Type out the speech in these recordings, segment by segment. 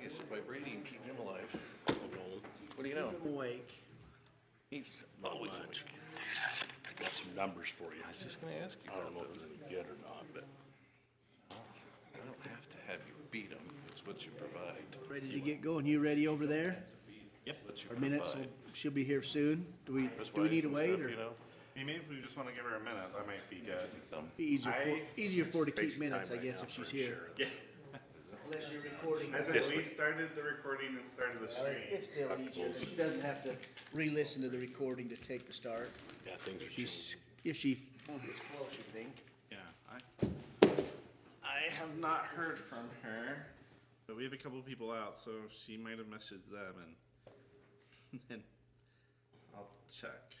guess by Brady and keep him alive. What do you know? I'm awake. He's Not always much. awake. Got some numbers for you. I was just gonna ask you I don't know about if those. it's any good or not, but I don't have to have you beat them. It's what you provide. Ready to get going? You ready over there? yep. What you Our minutes provide. should be here soon. Do we Office need to wives and wait, stuff, or you know? Maybe if we just wanna give her a minute, that might be good. Some. be easier for her to keep Basic minutes, I time right guess, now if she's for here. insurance. Unless you're recording. I said This we week. started the recording and started the stream. It's still easier. She doesn't have to re-listen to the recording to take the start. Yeah, things are changing. If she gets close, you think. Yeah, I have not heard from her, but we have a couple of people out, so she might have messaged them and then I'll check.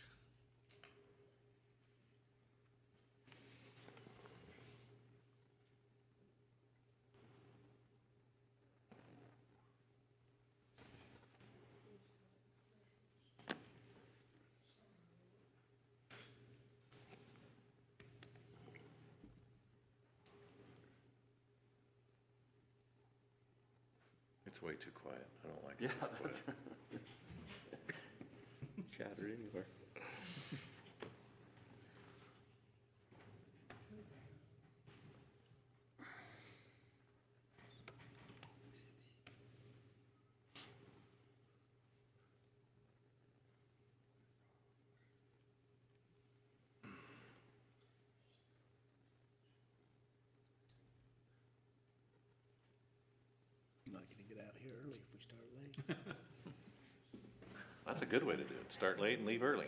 It's way too quiet. I don't like it. Yeah, this quiet. that's chatter anywhere. Not gonna get out of here early if we start late. That's a good way to do it. Start late and leave early.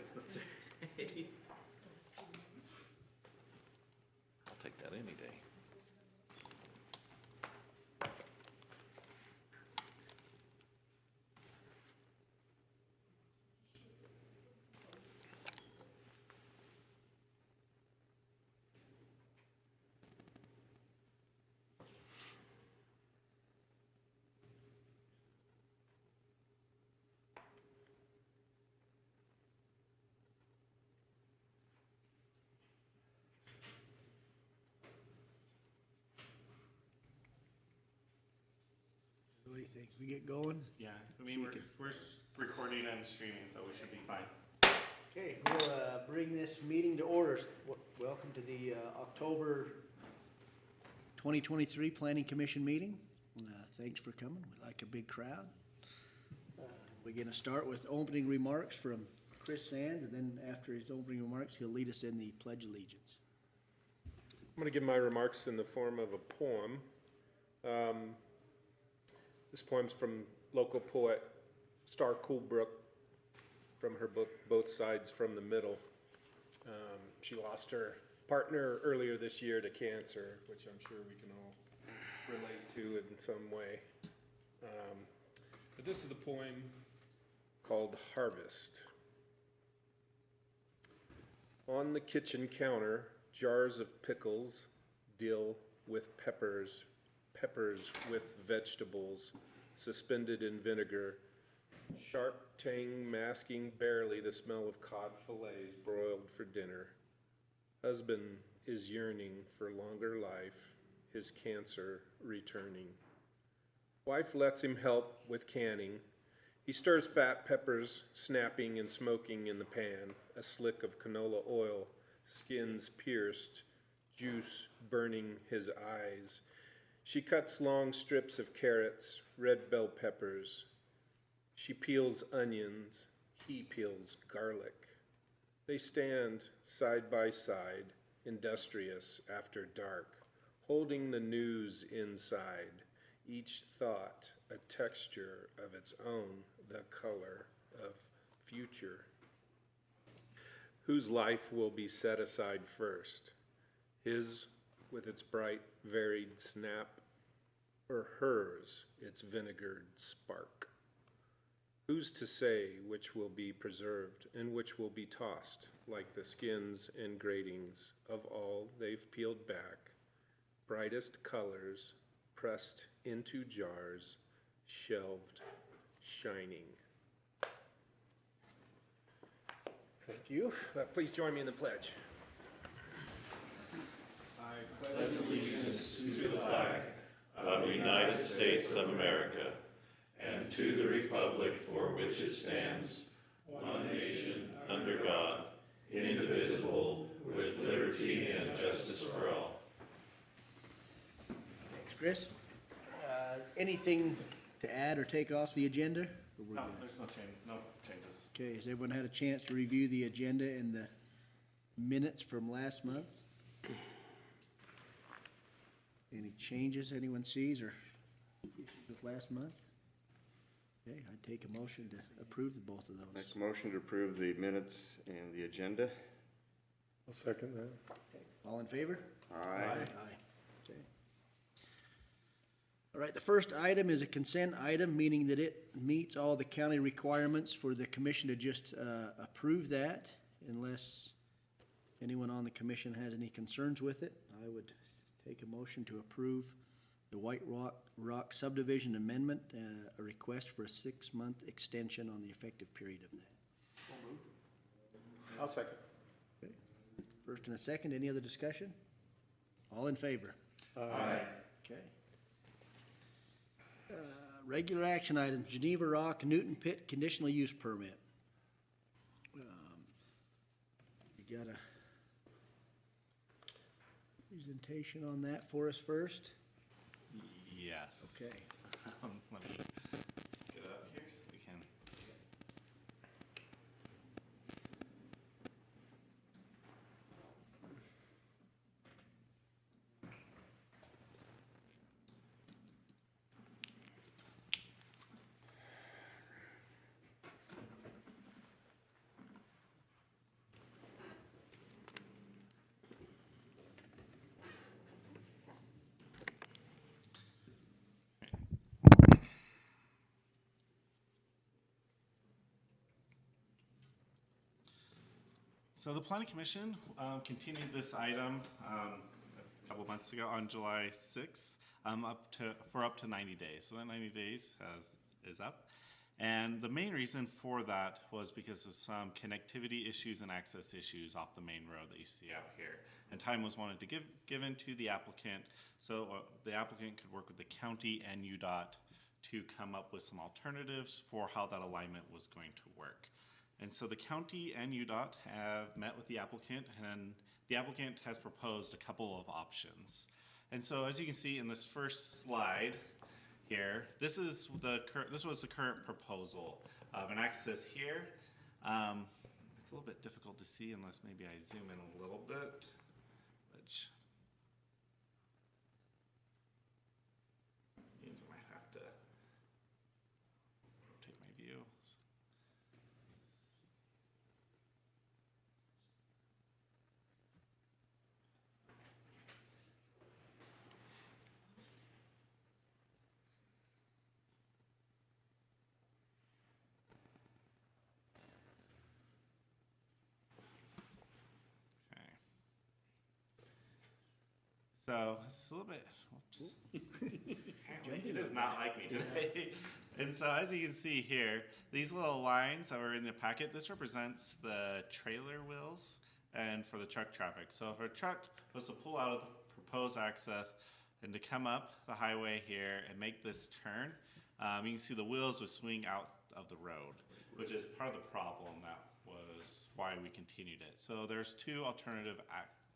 I'll take that any day. What do you think? We get going? Yeah, I She mean, can- we're recording and streaming, so we should be fine. Okay, we'll bring this meeting to order. Welcome to the October 2023 Planning Commission meeting. Thanks for coming. We like a big crowd. We're gonna start with opening remarks from Chris Sands, and then after his opening remarks, he'll lead us in the Pledge of Allegiance. I'm going to give my remarks in the form of a poem. This poem's from local poet Star Coolbrook, from her book Both Sides from the Middle. She lost her partner earlier this year to cancer, which I'm sure we can all relate to in some way. But this is the poem called Harvest. On the kitchen counter, jars of pickles, dill with peppers, peppers with vegetables, suspended in vinegar, sharp tang masking barely the smell of cod fillets broiled for dinner. Husband is yearning for longer life, his cancer returning. Wife lets him help with canning. He stirs fat peppers, snapping and smoking in the pan, a slick of canola oil, skins pierced, juice burning his eyes. She cuts long strips of carrots, red bell peppers. She peels onions, he peels garlic. They stand side by side, industrious after dark, holding the news inside, each thought a texture of its own, the color of future. Whose life will be set aside first? His with its bright, varied snap, or hers, its vinegared spark? Who's to say which will be preserved and which will be tossed, like the skins and gratings of all they've peeled back, brightest colors pressed into jars, shelved, shining. Thank you. Please join me in the pledge. Pledge allegiance to the flag of the United States of America and to the republic for which it stands, one nation, under God, indivisible, with liberty and justice for all. Thanks, Chris. Anything to add or take off the agenda? Or we're No, good? there's no changes. Okay, has everyone had a chance to review the agenda and the minutes from last month? Any changes anyone sees or issues with last month? Okay, I'd take a motion to approve the both of Make those. a motion to approve the minutes and the agenda. I'll second that. All in favor? Aye. Aye. Okay. All right, the first item is a consent item, meaning that it meets all the county requirements for the commission to just approve that unless anyone on the commission has any concerns with it. I would take a motion to approve the White Rock subdivision amendment, a request for a 6-month extension on the effective period of that. I'll second. Okay. First and a second, any other discussion? All in favor? Aye. Okay. Regular action items, Geneva Rock, Newton Pit conditional use permit. You got a presentation on that for us first? Yes. Okay. Let me get it up here so we can. So the planning commission continued this item a couple months ago on July 6th, up to 90 days. So that 90 days is up. And the main reason for that was because of some connectivity issues and access issues off the main road that you see out here. And time was wanted to given to the applicant, so the applicant could work with the county and UDOT to come up with some alternatives for how that alignment was going to work. And so the county and UDOT have met with the applicant, and the applicant has proposed a couple of options. And so as you can see in this first slide here, this was the current proposal of an access here. It's a little bit difficult to see unless maybe I zoom in a little bit, which means I might have to rotate my view. Okay. So it's a little bit, whoops. Apparently it does not like me today. And so as you can see here, these little lines that were in the packet, this represents the trailer wheels and for the truck traffic. So if a truck was to pull out of the proposed access and to come up the highway here and make this turn, you can see the wheels would swing out of the road, which is part of the problem. That was why we continued it. So there's two alternative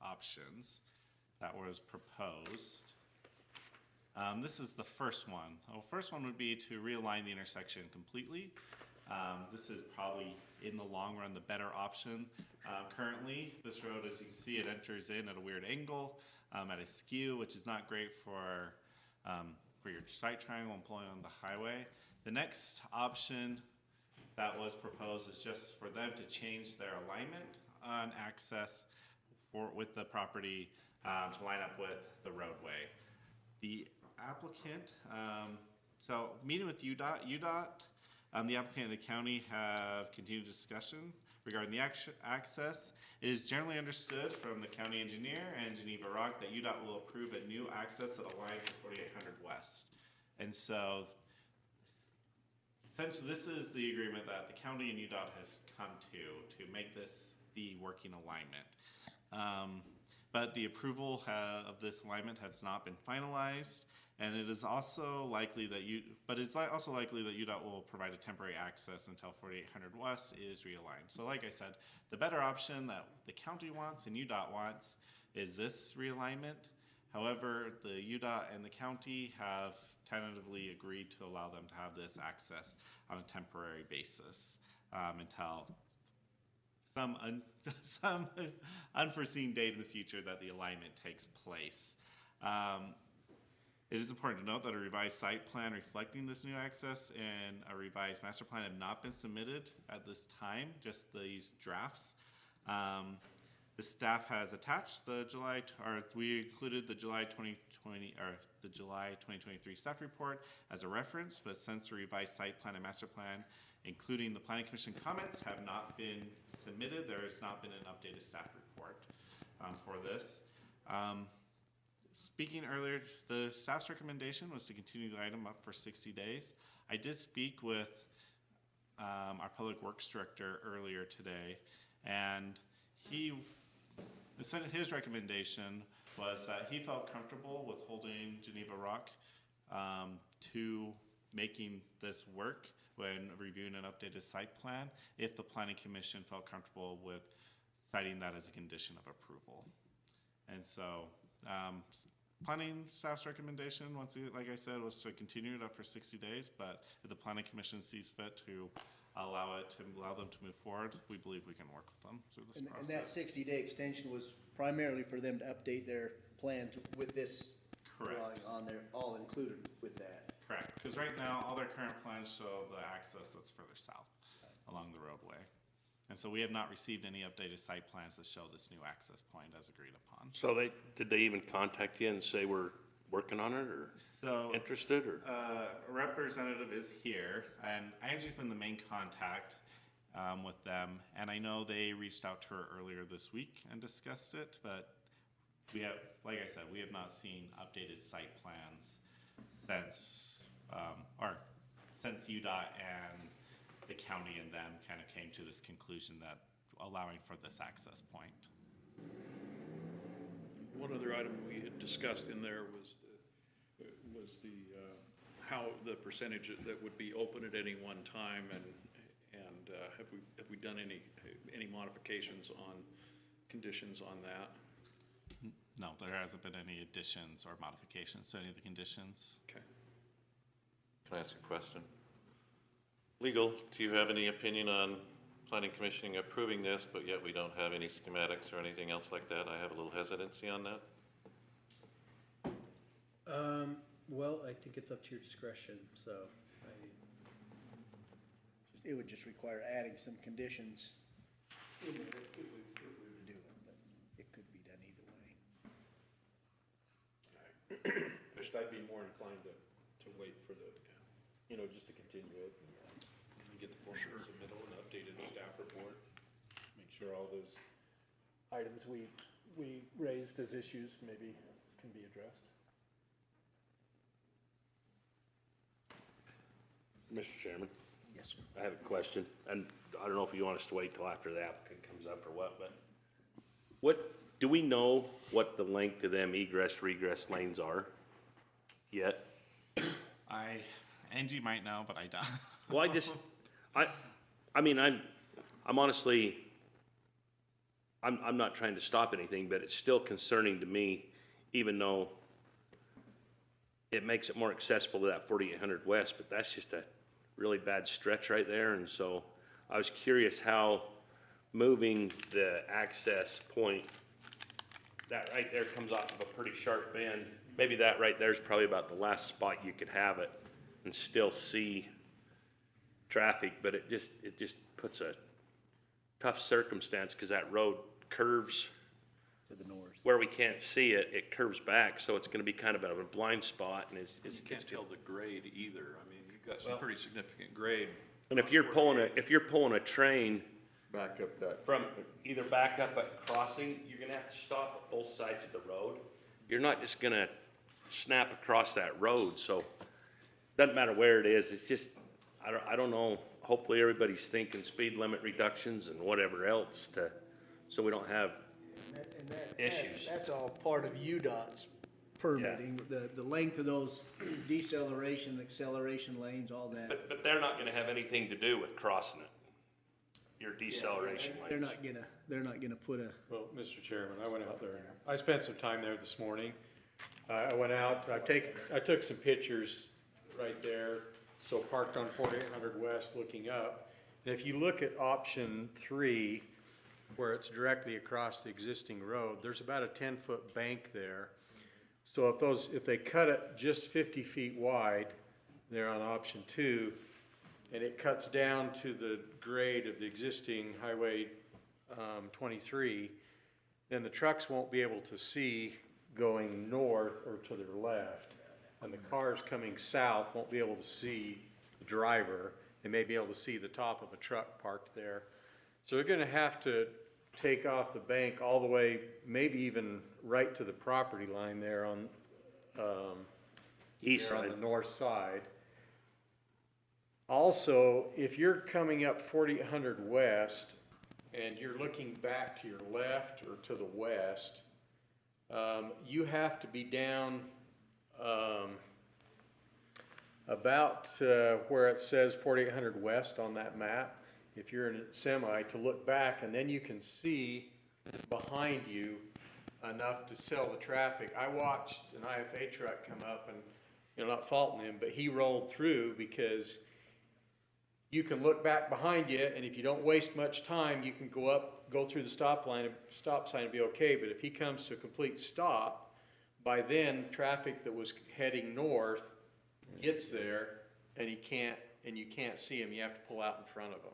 options that was proposed. This is the first one. The first one would be to realign the intersection completely. This is probably, in the long run, the better option. Currently, this road, as you can see, it enters in at a weird angle, at a skew, which is not great for your sight triangle and pulling on the highway. The next option that was proposed is just for them to change their alignment on access with the property to line up with the roadway. The applicant, so meeting with UDOT, the applicant and the county have continued discussion regarding the access. It is generally understood from the county engineer and Geneva Rock that UDOT will approve a new access that aligns with 4800 West. And so essentially this is the agreement that the county and UDOT have come to make this the working alignment. But the approval of this alignment has not been finalized, And it is also likely that also likely that UDOT will provide a temporary access until 4800 West is realigned. So like I said, the better option that the county wants and UDOT wants is this realignment. However, the UDOT and the county have tentatively agreed to allow them to have this access on a temporary basis until some unforeseen date in the future that the alignment takes place. It is important to note that a revised site plan reflecting this new access and a revised master plan have not been submitted at this time, just these drafts. The staff has attached we included the July 2023 staff report as a reference, but since the revised site plan and master plan, including the planning commission comments, have not been submitted, there has not been an updated staff report for this. Speaking earlier, the staff's recommendation was to continue the item up for 60 days. I did speak with our public works director earlier today, and his recommendation was that he felt comfortable with holding Geneva Rock to making this work when reviewing an updated site plan, if the planning commission felt comfortable with citing that as a condition of approval. And so planning staff's recommendation, like I said, was to continue it up for 60 days, but if the planning commission sees fit to allow them to move forward, we believe we can work with them through this process. And that 60-day extension was primarily for them to update their plans with this Correct. drawing on there, all included with that. Correct, because right now, all their current plans show the access that's further south along the roadway. And so we have not received any updated site plans that show this new access point as agreed upon. So did they even contact you and say we're working on it or So interested or? a representative is here, and Angie's been the main contact with them. And I know they reached out to her earlier this week and discussed it, but we have, like I said, we have not seen updated site plans since UDOT and the county and them kind of came to this conclusion that allowing for this access point. One other item we had discussed in there was how the percentage that would be open at any one time, and have we done any modifications on conditions on that? No, there hasn't been any additions or modifications to any of the conditions. Okay. Can I ask a question? Legal, do you have any opinion on planning commission approving this, but yet we don't have any schematics or anything else like that? I have a little hesitancy on that. Well, I think it's up to your discretion, so It would just require adding some conditions in there if we were to do it, but it could be done either way. Because I'd be more inclined to wait for the, just to continue it and get the formal submittal and updated staff report. Make sure all those items we raised as issues maybe can be addressed. Mr. Chairman, Yes, sir. I have a question, and I don't know if you want us to wait till after the applicant comes up or what, but do we know what the length of them egress-regress lanes are yet? Angie might know, but I don't. Well, I'm honestly, I'm not trying to stop anything, but it's still concerning to me, even though it makes it more accessible to that 4800 West, but that's just a really bad stretch right there. And so I was curious how moving the access point, that right there comes off of a pretty sharp bend. Maybe that right there is probably about the last spot you could have it and still see traffic, but it just puts a tough circumstance because that road curves To the north. where we can't see it. It curves back, so it's going to be kind of a blind spot, and You it's can't tell the grade either. I mean, you've got some Well- pretty significant grade. And if you're pulling a train Back up that. from either back up at crossing, you're gonna have to stop at both sides of the road. You're not just gonna snap across that road, so doesn't matter where it is. It's just, I don't know. Hopefully everybody's thinking speed limit reductions and whatever else so we don't have And that- issues. That's all part of UDOT's permitting, the length of those deceleration, acceleration lanes, all that. But they're not gonna have anything to do with crossing it, your deceleration lanes. They're not gonna put a, Well, Mr. Chairman, I went out there, I spent some time there this morning. I went out, I took some pictures right there, so parked on 4800 West looking up. And if you look at option 3, where it's directly across the existing road, there's about a 10-foot bank there. So if they cut it just 50 feet wide, there on option 2, and it cuts down to the grade of the existing Highway 23, then the trucks won't be able to see going north or to their left. And the cars coming south won't be able to see the driver. They may be able to see the top of a truck parked there. So they're gonna have to take off the bank all the way, maybe even right to the property line there on, East there on side. the north side. Also, if you're coming up 4800 West and you're looking back to your left or to the west, you have to be down about where it says 4800 West on that map, if you're in a semi, to look back, and then you can see behind you enough to sell the traffic. I watched an IFA truck come up, and, you know, not faulting him, but he rolled through because you can look back behind you, and if you don't waste much time, you can go through the stop sign and be okay. But if he comes to a complete stop, by then traffic that was heading north gets there, and you can't see him. You have to pull out in front of him.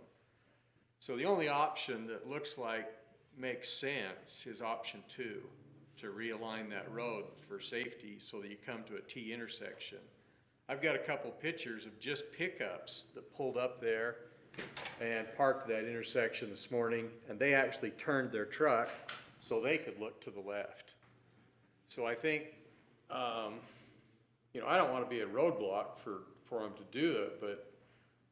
So the only option that looks like makes sense is option 2, to realign that road for safety so that you come to a T intersection. I've got a couple pictures of just pickups that pulled up there and parked at that intersection this morning, and they actually turned their truck so they could look to the left. So I think, you know, I don't want to be a roadblock for them to do it, but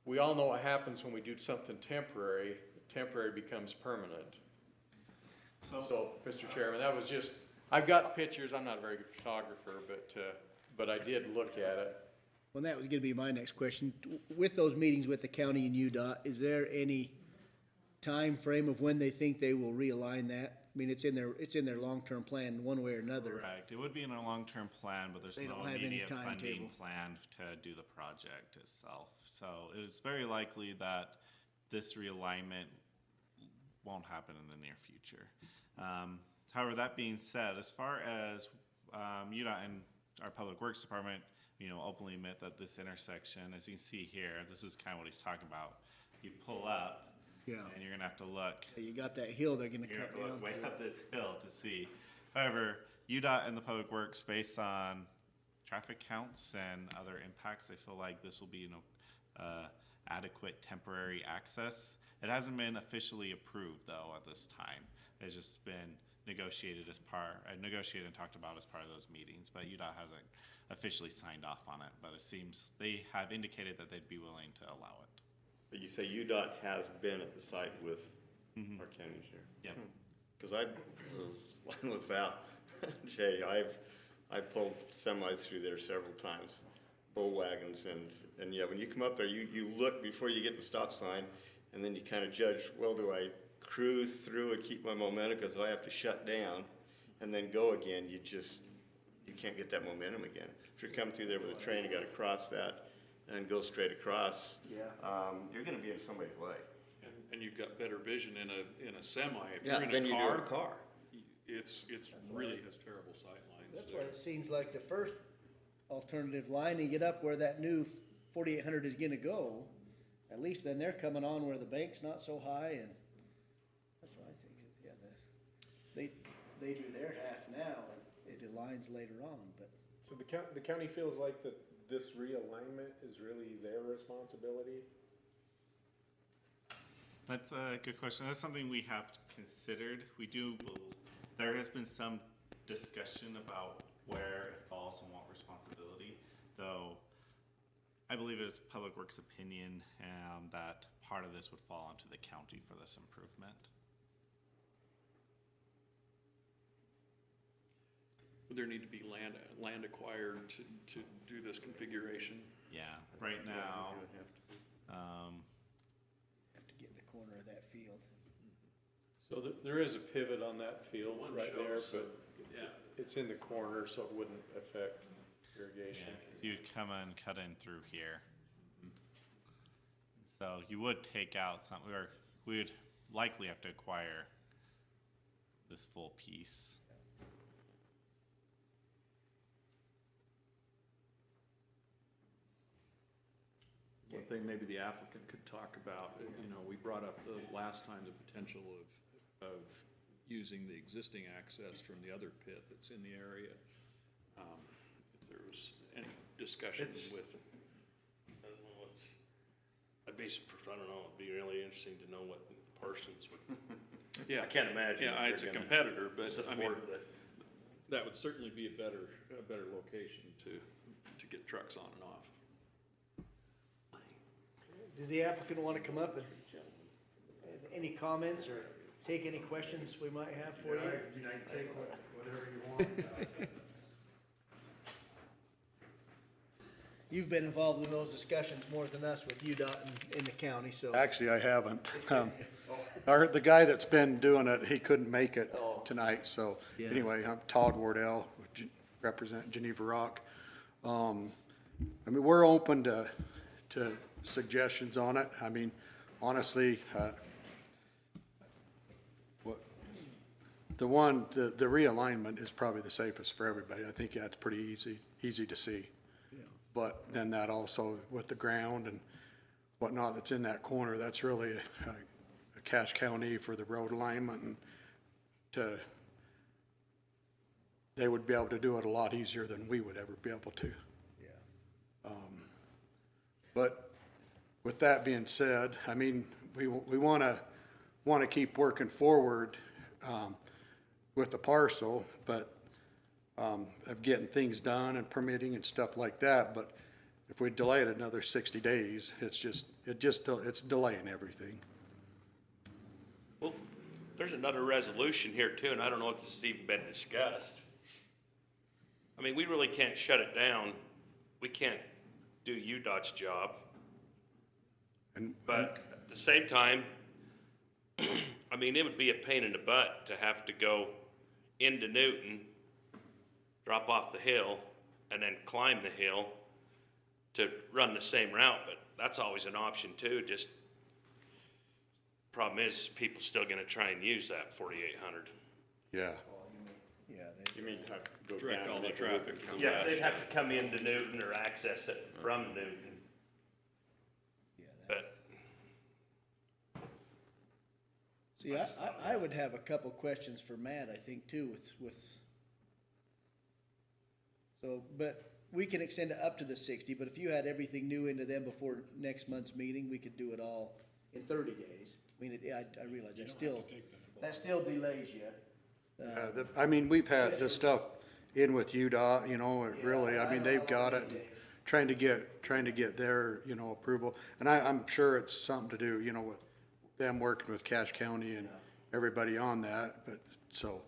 we all know what happens when we do something temporary. Temporary becomes permanent. So, Mr. Chairman, that was just, I've got pictures. I'm not a very good photographer, but I did look at it. well, that was gonna be my next question. With those meetings with the county and UDOT, is there any time frame of when they think they will realign that? I mean, it's in their long-term plan, one way or another. Correct. It would be in our long-term plan, but there's They no don't have any immediate funding timetable. planned to do the project itself. So it's very likely that this realignment won't happen in the near future. However, that being said, as far as UDOT and our Public Works Department, you know, openly admit that this intersection, as you can see here, this is kind of what he's talking about. You pull up, Yeah. and you're gonna have to look. You got that hill they're gonna You're gonna cut have to down. look way to. up this hill to see. However, UDOT and the Public Works, based on traffic counts and other impacts, they feel like this will be, you know, adequate temporary access. It hasn't been officially approved though at this time. It's just been negotiated and talked about as part of those meetings, but UDOT hasn't officially signed off on it. But it seems they have indicated that they'd be willing to allow it. But you say UDOT has been at the site with our county engineer? Yep. Because I was line with Val, Jay, I've pulled semis through there several times, bull wagons, and yeah, when you come up there, you look before you get to the stop sign, and then you kind of judge, well, do I cruise through and keep my momentum because I have to shut down and then go again? You can't get that momentum again. If you're coming through there with a train, you got to cross that and go straight across. Yeah. You're going to be in somebody's way. And you've got better vision in a semi. If Yeah, you're then in you a do in a car, car. it's really has terrible sight lines That's why there. it seems like the first alternative line, you get up where that new 4800 is gonna go, at least then they're coming on where the bank's not so high, and that's what I think, yeah, they do their half now, and it aligns later on, but. So the county feels like that this realignment is really their responsibility? That's a good question. That's something we have considered. There has been some discussion about where it falls and what responsibility, though I believe it is Public Works' opinion that part of this would fall onto the county for this improvement. would there need to be land acquired to do this configuration? Yeah, right now, Have to get in the corner of that field. So there is a pivot on that field One right there, shows, but Yeah. it's in the corner, so it wouldn't affect yeah, irrigation. 'cause you'd come and cut in through here. So you would take out some, or we would likely have to acquire this full piece. One thing maybe the applicant could talk about, you know, we brought up the last time the potential of using the existing access from the other pit that's in the area. If there was any discussion with, I don't know, I don't know, it'd be really interesting to know what Parsons would, yeah. I can't imagine. Yeah, that it's a they're gonna competitor, but I mean, support the- that would certainly be a better location to get trucks on and off. Does the applicant want to come up and any comments or take any questions we might have for you? You can take whatever you want. You've been involved in those discussions more than us with UDOT in the county, so. Actually, I haven't. The guy that's been doing it, he couldn't make it tonight, so Yeah. anyway, I'm Todd Wardell, represent Geneva Rock. I mean, we're open to suggestions on it. I mean, honestly, the realignment is probably the safest for everybody. I think that's pretty easy to see. But then that also with the ground and whatnot that's in that corner, that's really a Cache County for the road alignment, and they would be able to do it a lot easier than we would ever be able to. Yeah. But with that being said, I mean, we want to keep working forward with the parcel, but of getting things done and permitting and stuff like that. But if we delay it another 60 days, it's delaying everything. Well, there's another resolution here too, and I don't know if this has even been discussed. I mean, we really can't shut it down. We can't do UDOT's job. But at the same time, I mean, it would be a pain in the butt to have to go into Newton, drop off the hill, and then climb the hill to run the same route, but that's always an option too. Just, problem is, people still gonna try and use that 4,800. Yeah. Yeah, You mean have to go Direct down all and the make a loop traffic and to come Yeah, back? they'd have to come into Newton or access it from Newton, but see, I would have a couple questions for Matt, I think, too, with, so, but we can extend it up to the 60, but if you had everything new into them before next month's meeting, we could do it all in 30 days. I mean, I realize that still delays you. I mean, we've had this stuff in with UDOT, really, I mean, they've got it, trying to get their, approval. And I'm sure it's something to do, with them working with Cache County and everybody on that, but, so,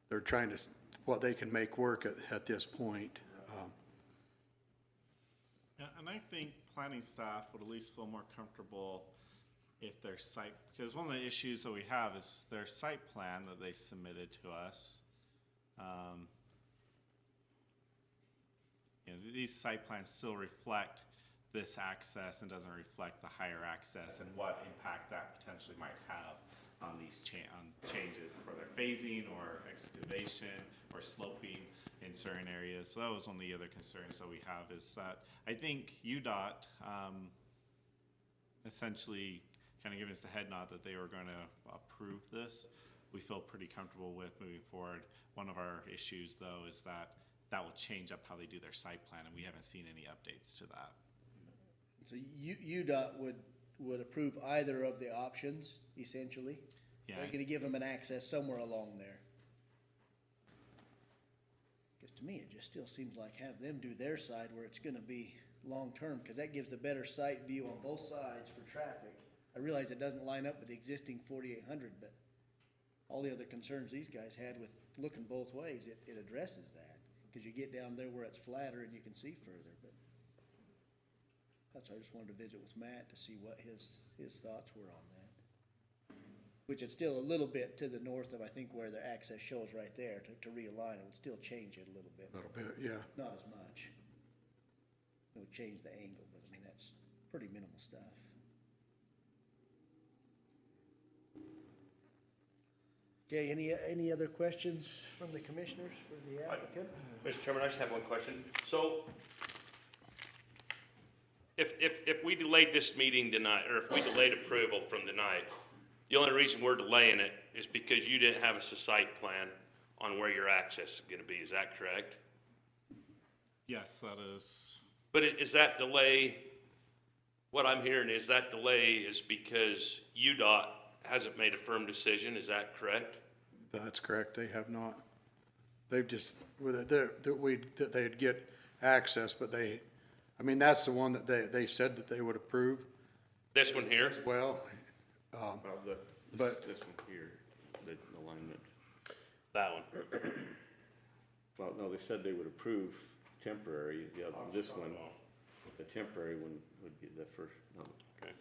they're trying to, what they can make work at this point. Yeah, and I think planning staff would at least feel more comfortable if their site, because one of the issues that we have is their site plan that they submitted to us. These site plans still reflect this access and doesn't reflect the higher access and what impact that potentially might have on these changes for their phasing or excavation or sloping in certain areas. So that was one of the other concerns that we have, is that I think UDOT essentially kind of giving us a head nod that they were going to approve this. We feel pretty comfortable with moving forward. One of our issues, though, is that will change up how they do their site plan, and we haven't seen any updates to that. So UDOT would approve either of the options, essentially? Yeah. They're gonna give them an access somewhere along there. Because to me, it just still seems like have them do their side where it's gonna be long-term, because that gives the better sight view on both sides for traffic. I realize it doesn't line up with the existing 4,800, but all the other concerns these guys had with looking both ways, it addresses that. Cause you get down there where it's flatter and you can see further, but that's why I just wanted to visit with Matt to see what his thoughts were on that. Which it's still a little bit to the north of, I think, where the access shows right there, to realign it would still change it a little bit. A little bit, yeah. Not as much. It would change the angle, but I mean, that's pretty minimal stuff. Okay, any other questions from the commissioners for the applicant? Mr. Chairman, I just have one question. So, if we delayed this meeting tonight, or if we delayed approval from tonight, the only reason we're delaying it is because you didn't have a site plan on where your access is gonna be, is that correct? Yes, that is. But is that delay, what I'm hearing is that delay is because UDOT hasn't made a firm decision, is that correct? That's correct, they have not. They've just, that they'd get access, but I mean, that's the one that they said that they would approve. This one here? Well, Well, but- this one here, the alignment. That one. Well, no, they said they would approve temporary, this one, the temporary one would be the first, no. Okay.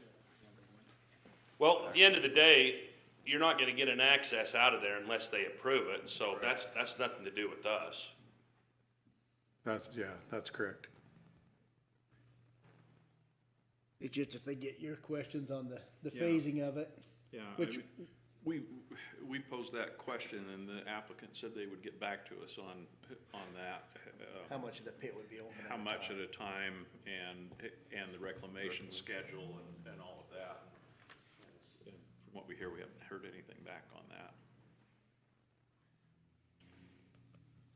Well, at the end of the day, you're not gonna get an access out of there unless they approve it, so that's nothing to do with us. that's correct. It's just if they get your questions on the Yeah. phasing of it, Yeah, Which- we posed that question and the applicant said they would get back to us on that. how much of the pit would be open at How a much time. at a time and the reclamation schedule and all of that. And from what we hear, we haven't heard anything back on that.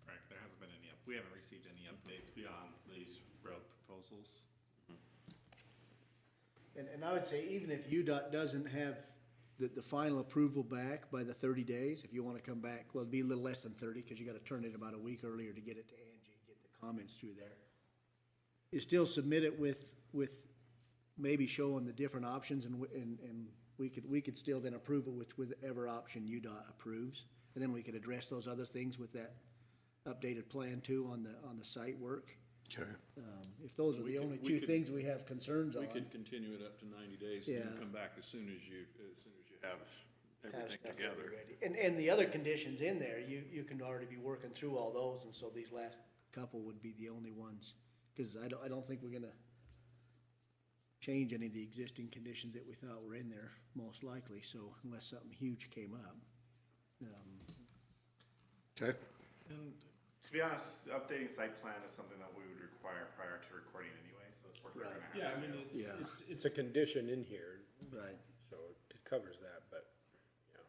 Right, there hasn't been we haven't received any updates beyond these road proposals. And I would say, even if UDOT doesn't have the final approval back by the 30 days, if you wanna come back, well, it'd be a little less than 30, cause you gotta turn it about a week earlier to get it to Angie, get the comments through there. You still submit it with maybe showing the different options, and we could still then approve it with whichever option UDOT approves. And then we could address those other things with that updated plan too on the site work. Okay. If those are We the could- only we two could- things we have concerns on. We could continue it up to 90 days and then Yeah. come back as soon as you have have everything stuff together. ready. And the other conditions in there, you can already be working through all those, and so these last couple would be the only ones. Cause I don't think we're gonna change any of the existing conditions that we thought were in there, most likely, so unless something huge came up. Okay, And to be honest, updating site plan is something that we would require prior to recording anyway, so it's worth. Right. Yeah, I mean, Yeah. it's a condition in here, Right. so it covers that, but, yeah.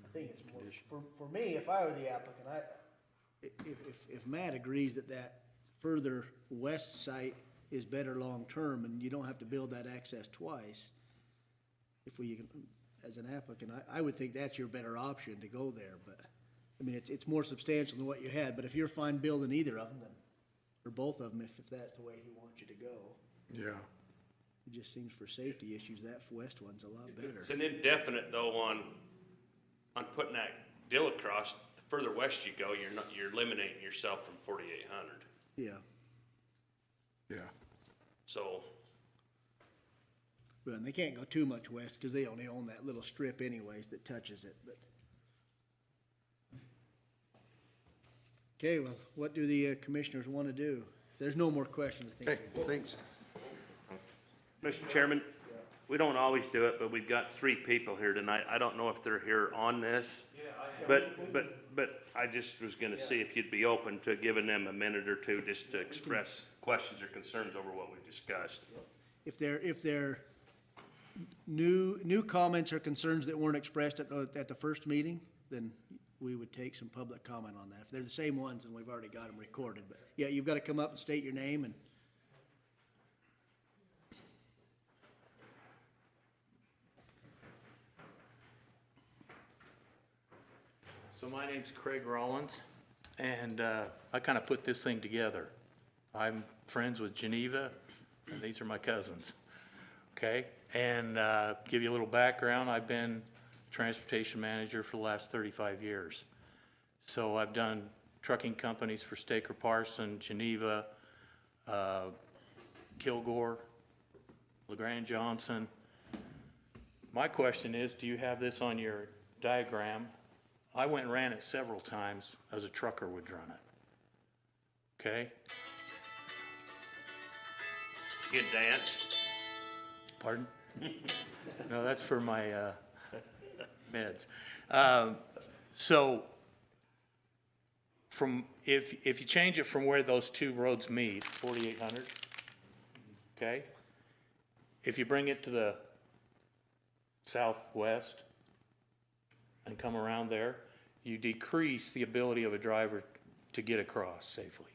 I think it's more, for me, if I were the applicant, if Matt agrees that further west site is better long-term and you don't have to build that access twice, as an applicant, I would think that's your better option to go there, but, I mean, it's more substantial than what you had, but if you're fine building either of them, then, or both of them, if that's the way he wants you to go, yeah. it just seems for safety issues, that west one's a lot better. It's an indefinite though on putting that deal across, the further west you go, you're eliminating yourself from 4,800. Yeah, Yeah, So, well, and they can't go too much west, cause they only own that little strip anyways that touches it, but. Okay, well, what do the commissioners wanna do? If there's no more questions, I okay, think. thanks. Mr. Chairman, we don't always do it, but we've got 3 people here tonight. I don't know if they're here on this. But I just was gonna see if you'd be open to giving them a minute or two just to express questions or concerns over what we've discussed. If they're new comments or concerns that weren't expressed at the first meeting, then we would take some public comment on that. If they're the same ones, then we've already got them recorded, but yeah, you've gotta come up and state your name and. So my name's Craig Rollins, and I kind of put this thing together. I'm friends with Geneva, and these are my cousins, okay? And give you a little background, I've been transportation manager for the last 35 years. So I've done trucking companies for Staker Parson, Geneva, Kilgore, LeGrand Johnson. My question is, do you have this on your diagram? I went and ran it several times as a trucker would run it. Okay? Good dance. Pardon? No, that's for my meds. So from, if you change it from where those two roads meet, 4,800, okay? If you bring it to the southwest and come around there, you decrease the ability of a driver to get across safely.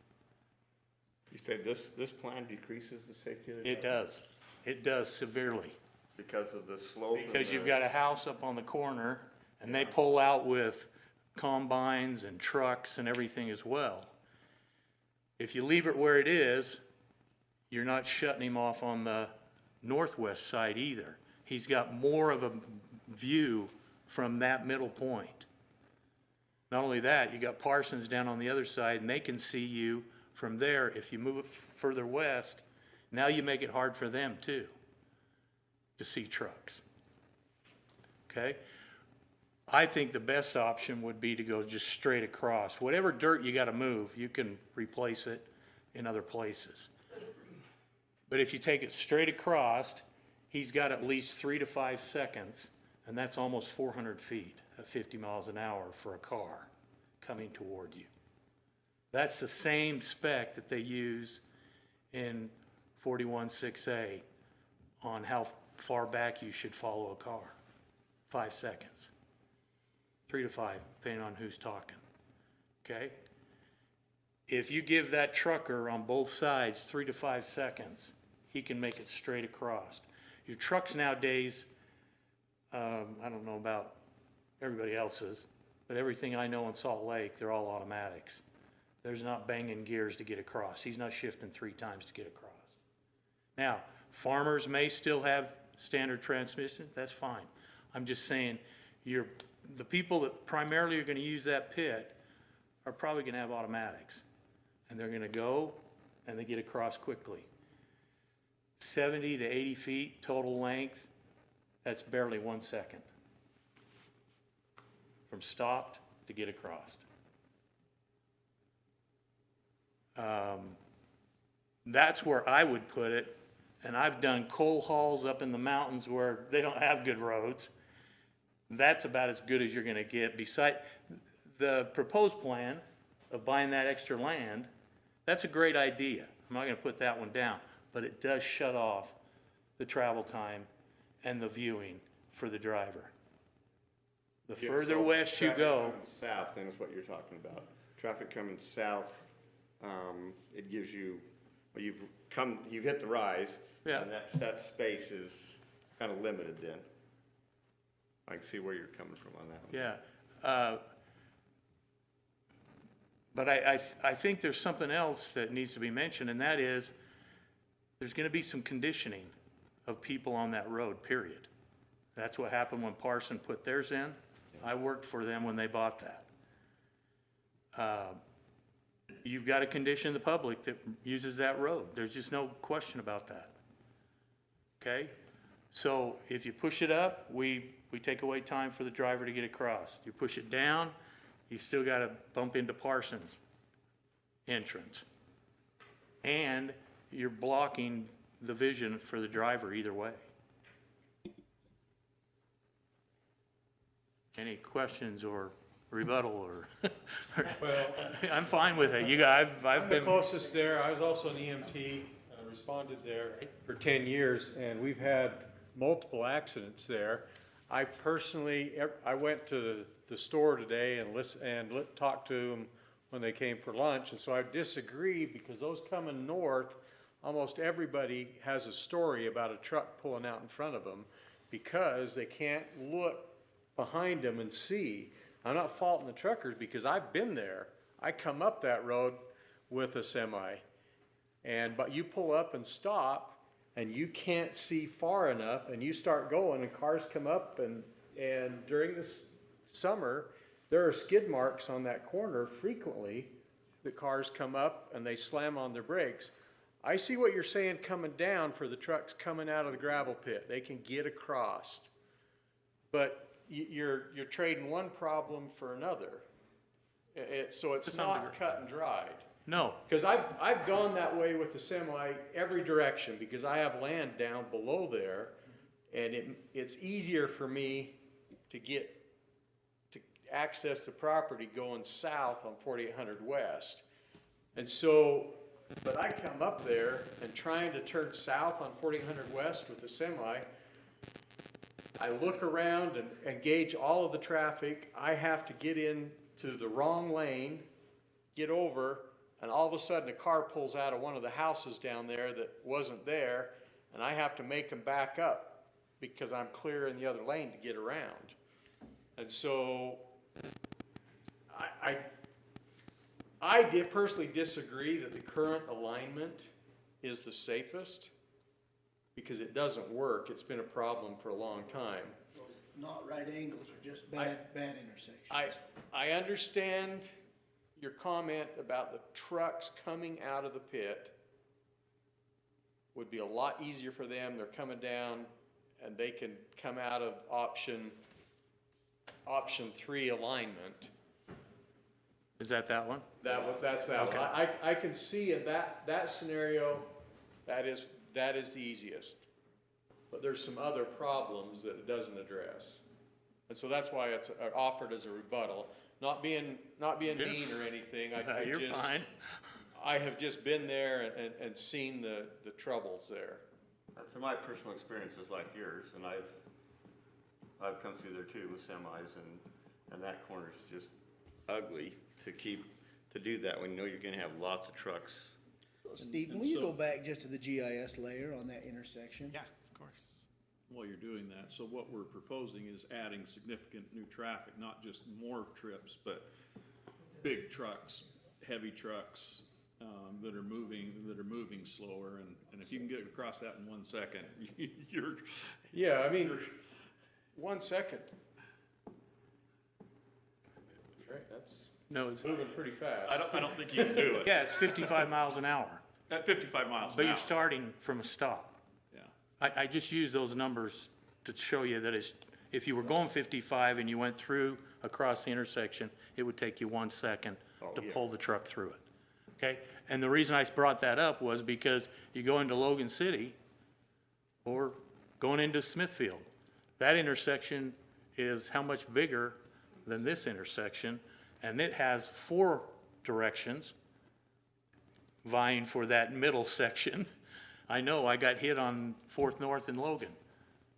You say this plan decreases the safety of the It driver? does. It does severely. Because of the slope? and Because you've the- got a house up on the corner, and they pull out with combines and trucks and everything as well. If you leave it where it is, you're not shutting him off on the northwest side either. He's got more of a view from that middle point. Not only that, you got Parsons down on the other side, and they can see you from there. If you move it further west, now you make it hard for them too to see trucks. Okay? I think the best option would be to go just straight across. Whatever dirt you gotta move, you can replace it in other places. But if you take it straight across, he's got at least 3 to 5 seconds, and that's almost 400 feet at 50 miles an hour for a car coming toward you. That's the same spec that they use in 41.6A on how far back you should follow a car. 5 seconds. 3 to 5, depending on who's talking. Okay? If you give that trucker on both sides 3 to 5 seconds, he can make it straight across. Your trucks nowadays, I don't know about everybody else's, but everything I know in Salt Lake, they're all automatics. There's not banging gears to get across. He's not shifting 3 times to get across. Now, farmers may still have standard transmission. That's fine. I'm just saying, the people that primarily are going to use that pit are probably going to have automatics. And they're going to go and they get across quickly. 70 to 80 feet total length, that's barely 1 second. From stopped to get across. That's where I would put it, and I've done coal hauls up in the mountains where they don't have good roads. That's about as good as you're gonna get. Beside the proposed plan of buying that extra land, that's a great idea. I'm not gonna put that one down, but it does shut off the travel time and the viewing for the driver. The Yeah, further so west you traffic go, coming south, then is what you're talking about. Traffic coming south, it gives you, well, you've hit the rise. Yeah. And that space is kind of limited then. I can see where you're coming from on that one. yeah. But I think there's something else that needs to be mentioned, and that is, there's gonna be some conditioning of people on that road, period. That's what happened when Parson put theirs in. I worked for them when they bought that. You've got to condition the public that uses that road. There's just no question about that. Okay? So if you push it up, we take away time for the driver to get across. You push it down, you still got to bump into Parsons entrance. And you're blocking the vision for the driver either way. Any questions or rebuttal or? Well, I'm fine with it. I've I'm the been, closest there. I was also an EMT, responded there for 10 years, and we've had multiple accidents there. I personally, I went to the store today and talked to them when they came for lunch, and so I disagree because those coming north, almost everybody has a story about a truck pulling out in front of them because they can't look behind them and see. I'm not faulting the truckers because I've been there. I come up that road with a semi, but you pull up and stop and you can't see far enough and you start going and cars come up and And during this summer, there are skid marks on that corner frequently. The cars come up and they slam on their brakes. I see what you're saying coming down for the trucks coming out of the gravel pit. They can get across. But you're trading one problem for another. So it's not cut and dried. No, Because I've gone that way with the semi every direction because I have land down below there, and it's easier for me to access the property going south on 4800 West. And so, but I come up there and trying to turn south on 4800 West with the semi, I look around and gauge all of the traffic. I have to get into the wrong lane, get over, and all of a sudden a car pulls out of one of the houses down there that wasn't there, and I have to make them back up because I'm clear in the other lane to get around. And so I did personally disagree that the current alignment is the safest because it doesn't work. It's been a problem for a long time. Those not right angles are just bad intersections. I understand your comment about the trucks coming out of the pit. Would be a lot easier for them. They're coming down and they can come out of option 3 alignment. is that one? That's that one. I can see in that scenario, that is the easiest. But there's some other problems that it doesn't address. And so that's why it's offered as a rebuttal. Not being mean or anything. You're fine. I have just been there and seen the troubles there. So my personal experience is like yours, and I've come through there too with semis, and that corner's just ugly to do that when you know you're gonna have lots of trucks. Steve, will you go back just to the GIS layer on that intersection? Yeah, of course. While you're doing that, so what we're proposing is adding significant new traffic, not just more trips, but big trucks, heavy trucks, that are moving slower, and if you can get across that in 1 second, you're. Yeah, I mean, 1 second. That's No, it's, moving pretty fast. I don't think you can do it. yeah, it's 55 miles an hour, At 55 miles but an you're hour. starting from a stop. Yeah. I just use those numbers to show you that if you were going 55 and you went through across the intersection, it would take you 1 second to pull the truck through it. Okay? And the reason I brought that up was because you go into Logan City or going into Smithfield. That intersection is how much bigger than this intersection, and it has 4 directions vying for that middle section. I know, I got hit on 4th North in Logan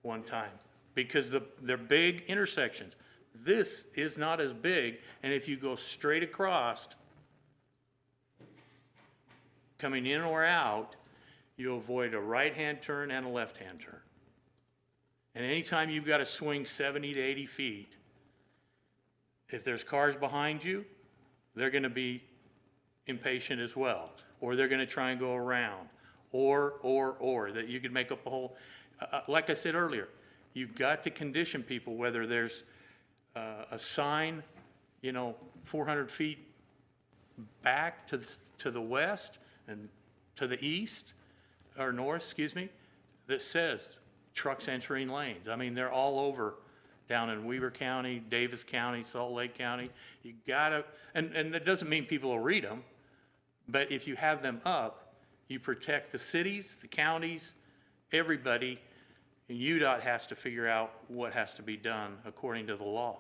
one time because they're big intersections. This is not as big, and if you go straight across, coming in or out, you avoid a right-hand turn and a left-hand turn. And anytime you've got to swing 70 to 80 feet, if there's cars behind you, they're going to be impatient as well, or they're going to try and go around, or that you could make up a whole, like I said earlier, you've got to condition people, whether there's a sign, 400 feet back to the west and to the east, or north, excuse me, that says trucks entering lanes. I mean, they're all over down in Weber County, Davis County, Salt Lake County. You gotta, and that doesn't mean people will read them, but if you have them up, you protect the cities, the counties, everybody, and UDOT has to figure out what has to be done according to the law.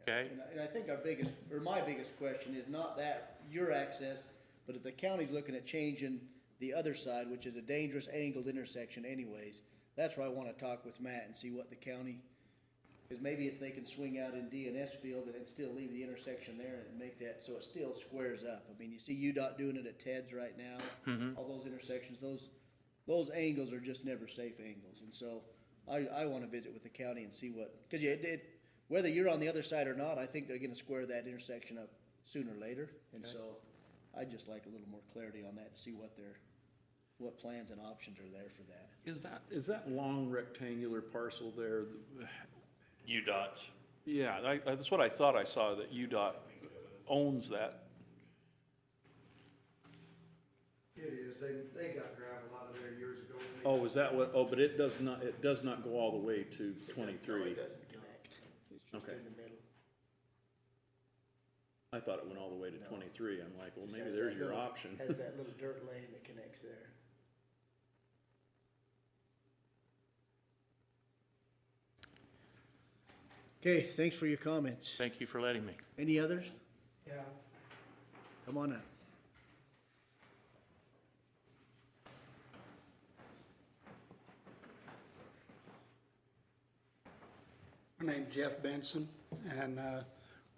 Okay? And I think my biggest question is not that your access, but if the county's looking at changing the other side, which is a dangerous angled intersection anyways, that's where I wanna talk with Matt and see what the county, because maybe if they can swing out in DNS field and then still leave the intersection there and make that so it still squares up. I mean, you see UDOT doing it at Ted's right now, all those intersections, those angles are just never safe angles. And so I wanna visit with the county and see what, cause whether you're on the other side or not, I think they're gonna square that intersection up sooner or later. And so I'd just like a little more clarity on that to see what plans and options are there for that. Is that long rectangular parcel there, UDOT's. Yeah, that's what I thought I saw, that UDOT owns that. It is, they got gravel out of there years ago. Oh, is that what, oh, but it does not go all the way to 23. It doesn't connect. It's just Okay. in the middle. I thought it went all the way to 23. I'm like, well, maybe Has there's that your little- option. Has that little dirt lane that connects there. Okay, thanks for your comments. Thank you for letting me. Any others? Yeah. Come on up. My name's Jeff Benson, and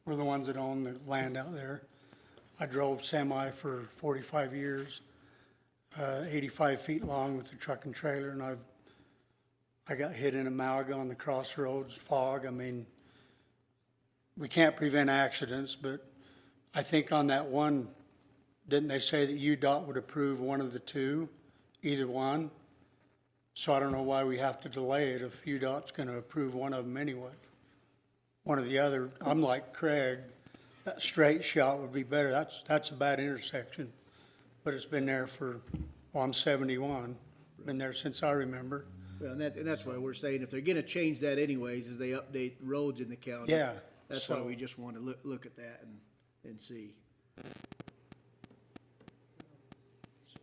we're the ones that own the land out there. I drove semi for 45 years, 85 feet long with the truck and trailer, and I got hit in a Malaga on the crossroads, fog. I mean, we can't prevent accidents, but I think on that one, didn't they say that UDOT would approve one of the two, either one? So I don't know why we have to delay it if UDOT's gonna approve one of them anyway. One or the other, I'm like Craig, that straight shot would be better. That's a bad intersection. But it's been there for, well, I'm 71, been there since I remember. Well, and that's why we're saying if they're gonna change that anyways, as they update roads in the county. Yeah, That's why so- we just wanna look at that and see.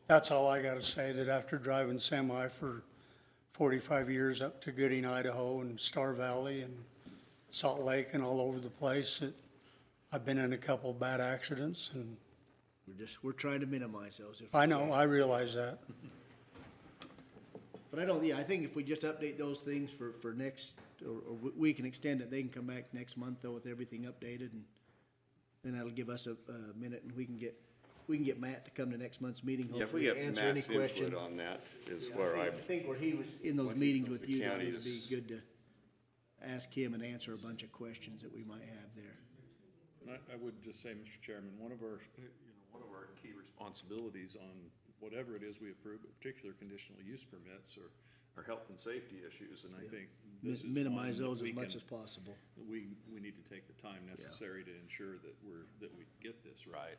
That's all I gotta say, that after driving semi for 45 years up to Gooding, Idaho, and Star Valley and Salt Lake and all over the place, that I've been in a couple bad accidents, and We're trying to minimize those. if I we know, can. I realize that. But I think if we just update those things for next, or we can extend it, they can come back next month though with everything updated, and then that'll give us a minute, and we can get Matt to come to next month's meeting, Yeah, if we hopefully, get to answer any Matt's question. input on that is Yeah, where I think where he was in those what meetings the with you, that county it'd be is- good to ask him and answer a bunch of questions that we might have there. I would just say, Mr. Chairman, one of our key responsibilities on whatever it is we approve, but particular conditional use permits are health and safety issues, and I think this is one Minimize that those we as much can- as possible. We need to take the time necessary to ensure that we get this right.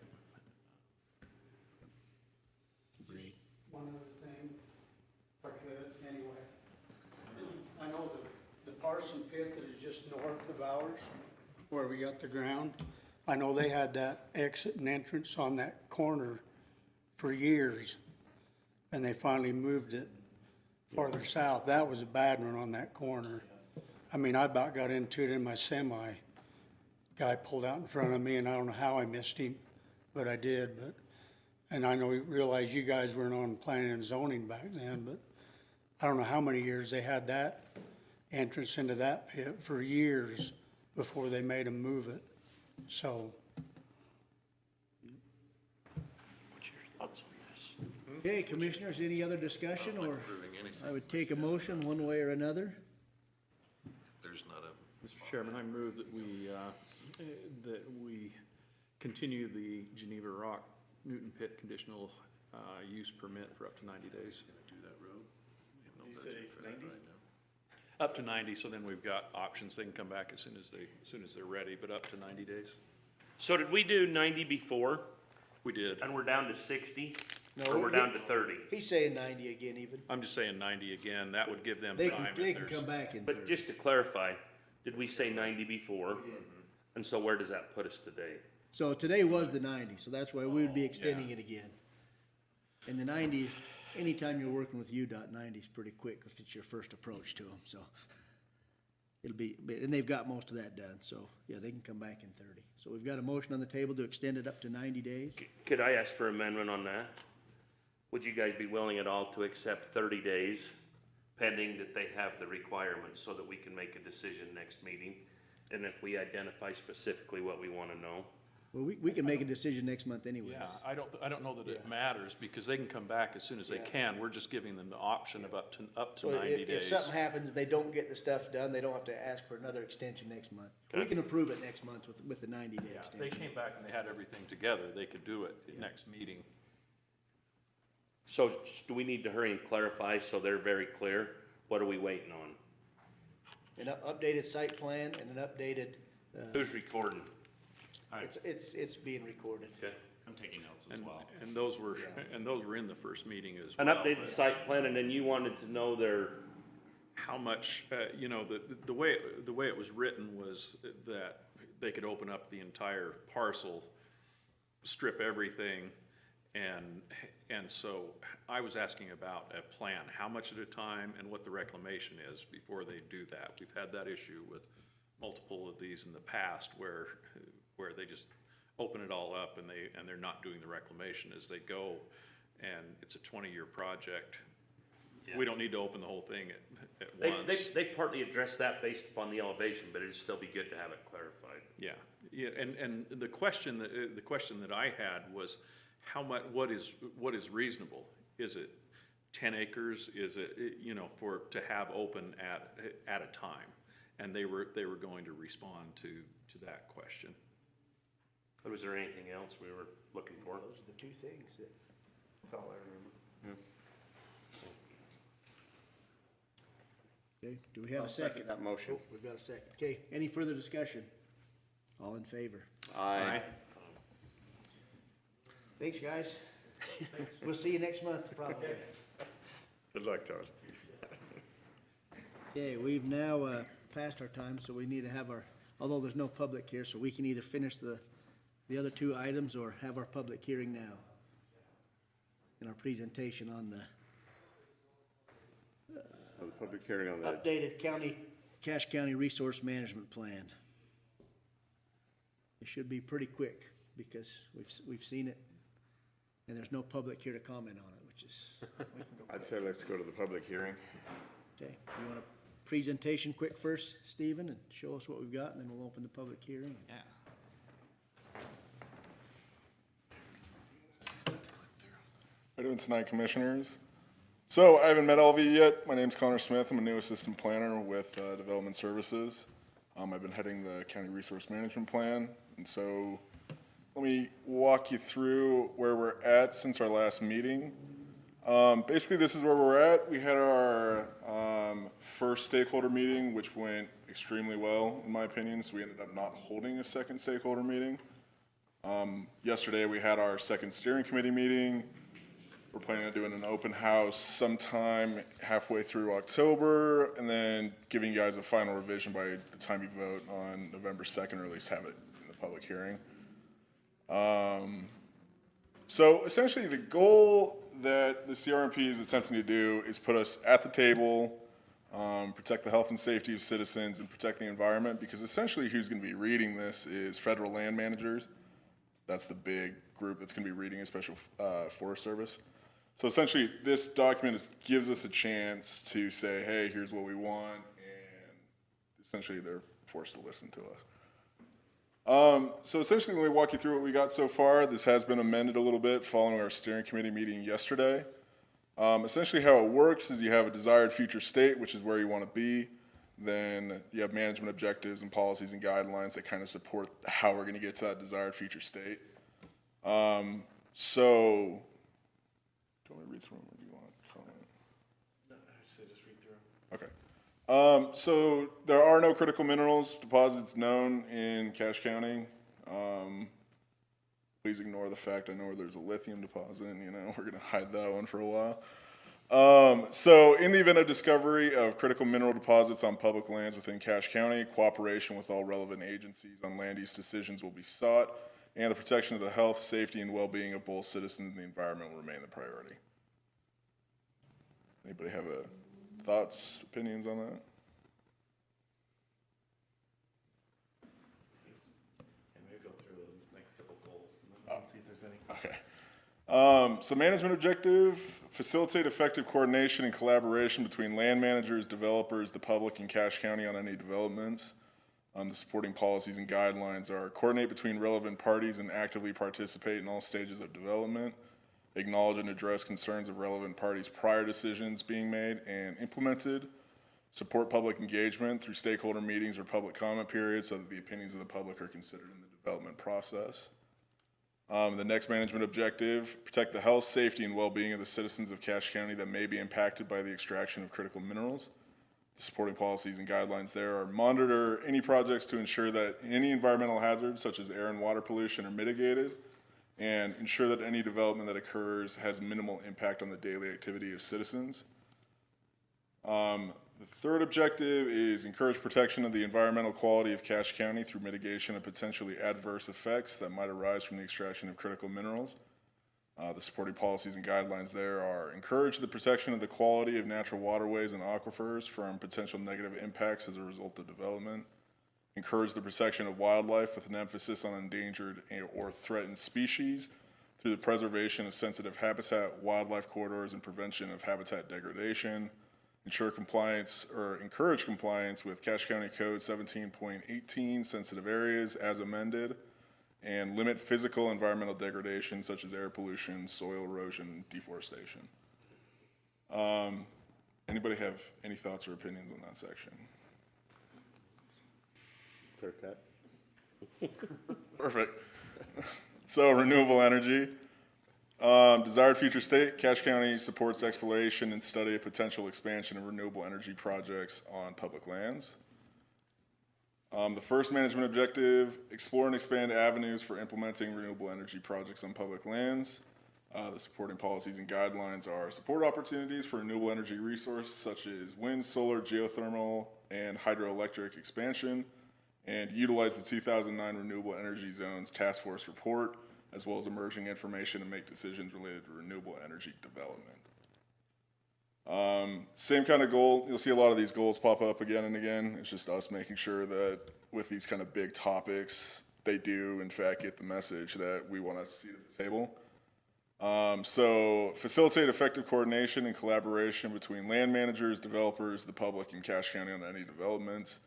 Agreed. One other thing, if I could, anyway. I know the Parson pit that is just north of ours, where we got the ground, I know they had that exit and entrance on that corner for years, and they finally moved it farther south. That was a bad one on that corner. I mean, I about got into it in my semi. Guy pulled out in front of me, and I don't know how I missed him, but I did, and I know, realized you guys weren't on planning and zoning back then, but I don't know how many years they had that entrance into that pit for years before they made them move it. So, What's your thoughts on this? Okay, commissioners, any other discussion, or Approving anything. I would take a motion one way or another? There's not a, Mr. Chairman, I move that we continue the Geneva Rock Newton Pit conditional use permit for up to 90 days. do that road. We have no You budget say for that 90? right now. Up to 90, so then we've got options. They can come back as soon as they're ready, but up to 90 days. So did we do 90 before, We did. and we're down to 60? No, Or we're he- down to 30? He's saying 90 again even. I'm just saying 90 again. That would give them They time. can, if they can there's- come back in But 30. just to clarify, did we say 90 before? And so where does that put us today? So today was the 90, so that's why we would be extending it again. And the 90, anytime you're working with UDOT, 90 is pretty quick if it's your first approach to them, so. It'll be, and they've got most of that done, so, yeah, they can come back in 30. So we've got a motion on the table to extend it up to 90 days. Could I ask for amendment on that? Would you guys be willing at all to accept 30 days pending that they have the requirements so that we can make a decision next meeting? And if we identify specifically what we want to know? Well, we can make a decision next month anyways. Yeah, I don't know that it Yeah. matters, because they can come back as soon as they Yeah. can. We're just giving them the option of up to So 90 if days. something happens, and they don't get the stuff done, they don't have to ask for another extension next month. We Okay. can approve it next month with the 90-day Yeah, if they extension. came back and they had everything together, they could do it at next meeting. So do we need to hurry and clarify so they're very clear? What are we waiting on? an updated site plan and an updated, Who's recording? it's being recorded. Okay. I'm taking notes as And, well. and those were in the first meeting as An well. updated but site plan, and then you wanted to know their, How much, you know, the way it was written was that they could open up the entire parcel, strip everything, and so I was asking about a plan, how much at a time and what the reclamation is before they do that. We've had that issue with multiple of these in the past where they just open it all up and they're not doing the reclamation as they go, and it's a 20-year project. We don't need to open the whole thing at once. they partly address that based upon the elevation, but it'd still be good to have it clarified. Yeah, and the question that I had was, how much, what is reasonable? Is it 10 acres? Is it, you know, to have open at a time? And they were going to respond to that question. Was there anything else we were looking for? Those are the two things that. That's all I remember. Okay, do we have I'll a second? that motion. Oh, we've got a second. Okay, any further discussion? All in favor? Aye. Thanks, guys. We'll see you next month, probably. Good luck, Todd. Okay, we've now passed our time, so we need to have although there's no public here, so we can either finish the other two items or have our public hearing now. In our presentation on the Public hearing on that. updated Cache County Resource Management Plan. It should be pretty quick because we've seen it and there's no public here to comment on it, which is, I'd say let's go to the public hearing. okay. You want a presentation quick first, Stephen, and show us what we've got, and then we'll open the public hearing. Yeah. How you doing tonight, commissioners? So I haven't met all of you yet. My name's Connor Smith. I'm a new assistant planner with Development Services. I've been heading the County Resource Management Plan. And so let me walk you through where we're at since our last meeting. Basically, this is where we're at. We had our first stakeholder meeting, which went extremely well, in my opinion. So we ended up not holding a second stakeholder meeting. Yesterday, we had our second steering committee meeting. We're planning on doing an open house sometime halfway through October, and then giving you guys a final revision by the time you vote on November 2nd, or at least have it in the public hearing. So essentially, the goal that the CRMP is attempting to do is put us at the table, protect the health and safety of citizens, and protect the environment, because essentially who's going to be reading this is federal land managers. That's the big group that's going to be reading a special Forest Service. So essentially, this document gives us a chance to say, hey, here's what we want, and essentially they're forced to listen to us. So essentially, let me walk you through what we got so far. This has been amended a little bit following our steering committee meeting yesterday. Essentially, how it works is you have a desired future state, which is where you want to be. Then you have management objectives and policies and guidelines that kind of support how we're going to get to that desired future state. So, do you want me to read through them, or do you want to comment? No, I'd say just read through. Okay. So there are no critical minerals deposits known in Cache County. Please ignore the fact I know where there's a lithium deposit, and, you know, we're going to hide that one for a while. So in the event of discovery of critical mineral deposits on public lands within Cache County, cooperation with all relevant agencies on land use decisions will be sought, and the protection of the health, safety, and well-being of both citizens and the environment will remain the priority. Anybody have thoughts, opinions on that? And maybe go through the next couple goals and then see if there's any. Okay. So management objective, facilitate effective coordination and collaboration between land managers, developers, the public, and Cache County on any developments. The supporting policies and guidelines are coordinate between relevant parties and actively participate in all stages of development, acknowledge and address concerns of relevant parties prior decisions being made and implemented, support public engagement through stakeholder meetings or public comment periods so that the opinions of the public are considered in the development process. The next management objective, protect the health, safety, and well-being of the citizens of Cache County that may be impacted by the extraction of critical minerals. The supporting policies and guidelines there are monitor any projects to ensure that any environmental hazards such as air and water pollution are mitigated, and ensure that any development that occurs has minimal impact on the daily activity of citizens. The third objective is encourage protection of the environmental quality of Cache County through mitigation of potentially adverse effects that might arise from the extraction of critical minerals. The supporting policies and guidelines there are encourage the protection of the quality of natural waterways and aquifers from potential negative impacts as a result of development. Encourage the protection of wildlife with an emphasis on endangered or threatened species through the preservation of sensitive habitat, wildlife corridors, and prevention of habitat degradation. Ensure compliance or encourage compliance with Cache County Code 17.18 sensitive areas as amended, and limit physical environmental degradation such as air pollution, soil erosion, deforestation. Anybody have any thoughts or opinions on that section? Clear cut. Perfect. So renewable energy. Desired future state, Cache County supports exploration and study of potential expansion of renewable energy projects on public lands. The first management objective, explore and expand avenues for implementing renewable energy projects on public lands. The supporting policies and guidelines are support opportunities for renewable energy resources such as wind, solar, geothermal, and hydroelectric expansion, and utilize the 2009 Renewable Energy Zones Task Force report, as well as emerging information to make decisions related to renewable energy development. Same kind of goal. You'll see a lot of these goals pop up again and again. It's just us making sure that with these kind of big topics, they do in fact get the message that we want to see at the table. So facilitate effective coordination and collaboration between land managers, developers, the public, and Cache County on any developments.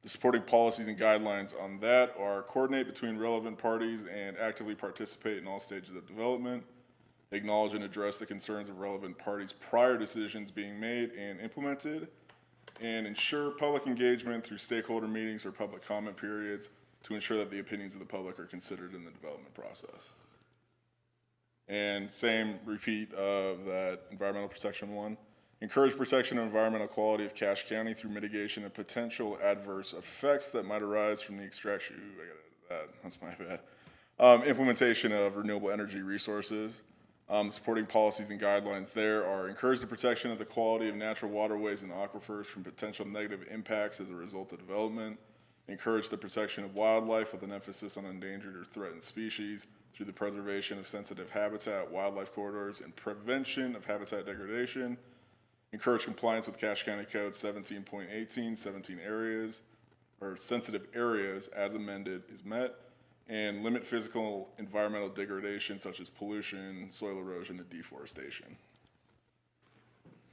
The supporting policies and guidelines on that are coordinate between relevant parties and actively participate in all stages of development, acknowledge and address the concerns of relevant parties prior to decisions being made and implemented, and ensure public engagement through stakeholder meetings or public comment periods to ensure that the opinions of the public are considered in the development process. And same repeat of that environmental protection one. Encourage protection of environmental quality of Cache County through mitigation of potential adverse effects that might arise from the extraction. Ooh, I gotta edit that. That's my bad. Implementation of renewable energy resources. Supporting policies and guidelines there are encourage the protection of the quality of natural waterways and aquifers from potential negative impacts as a result of development. Encourage the protection of wildlife with an emphasis on endangered or threatened species through the preservation of sensitive habitat, wildlife corridors, and prevention of habitat degradation. Encourage compliance with Cache County Code 17.18, 17 areas, or sensitive areas as amended is met, and limit physical environmental degradation such as pollution, soil erosion, and deforestation.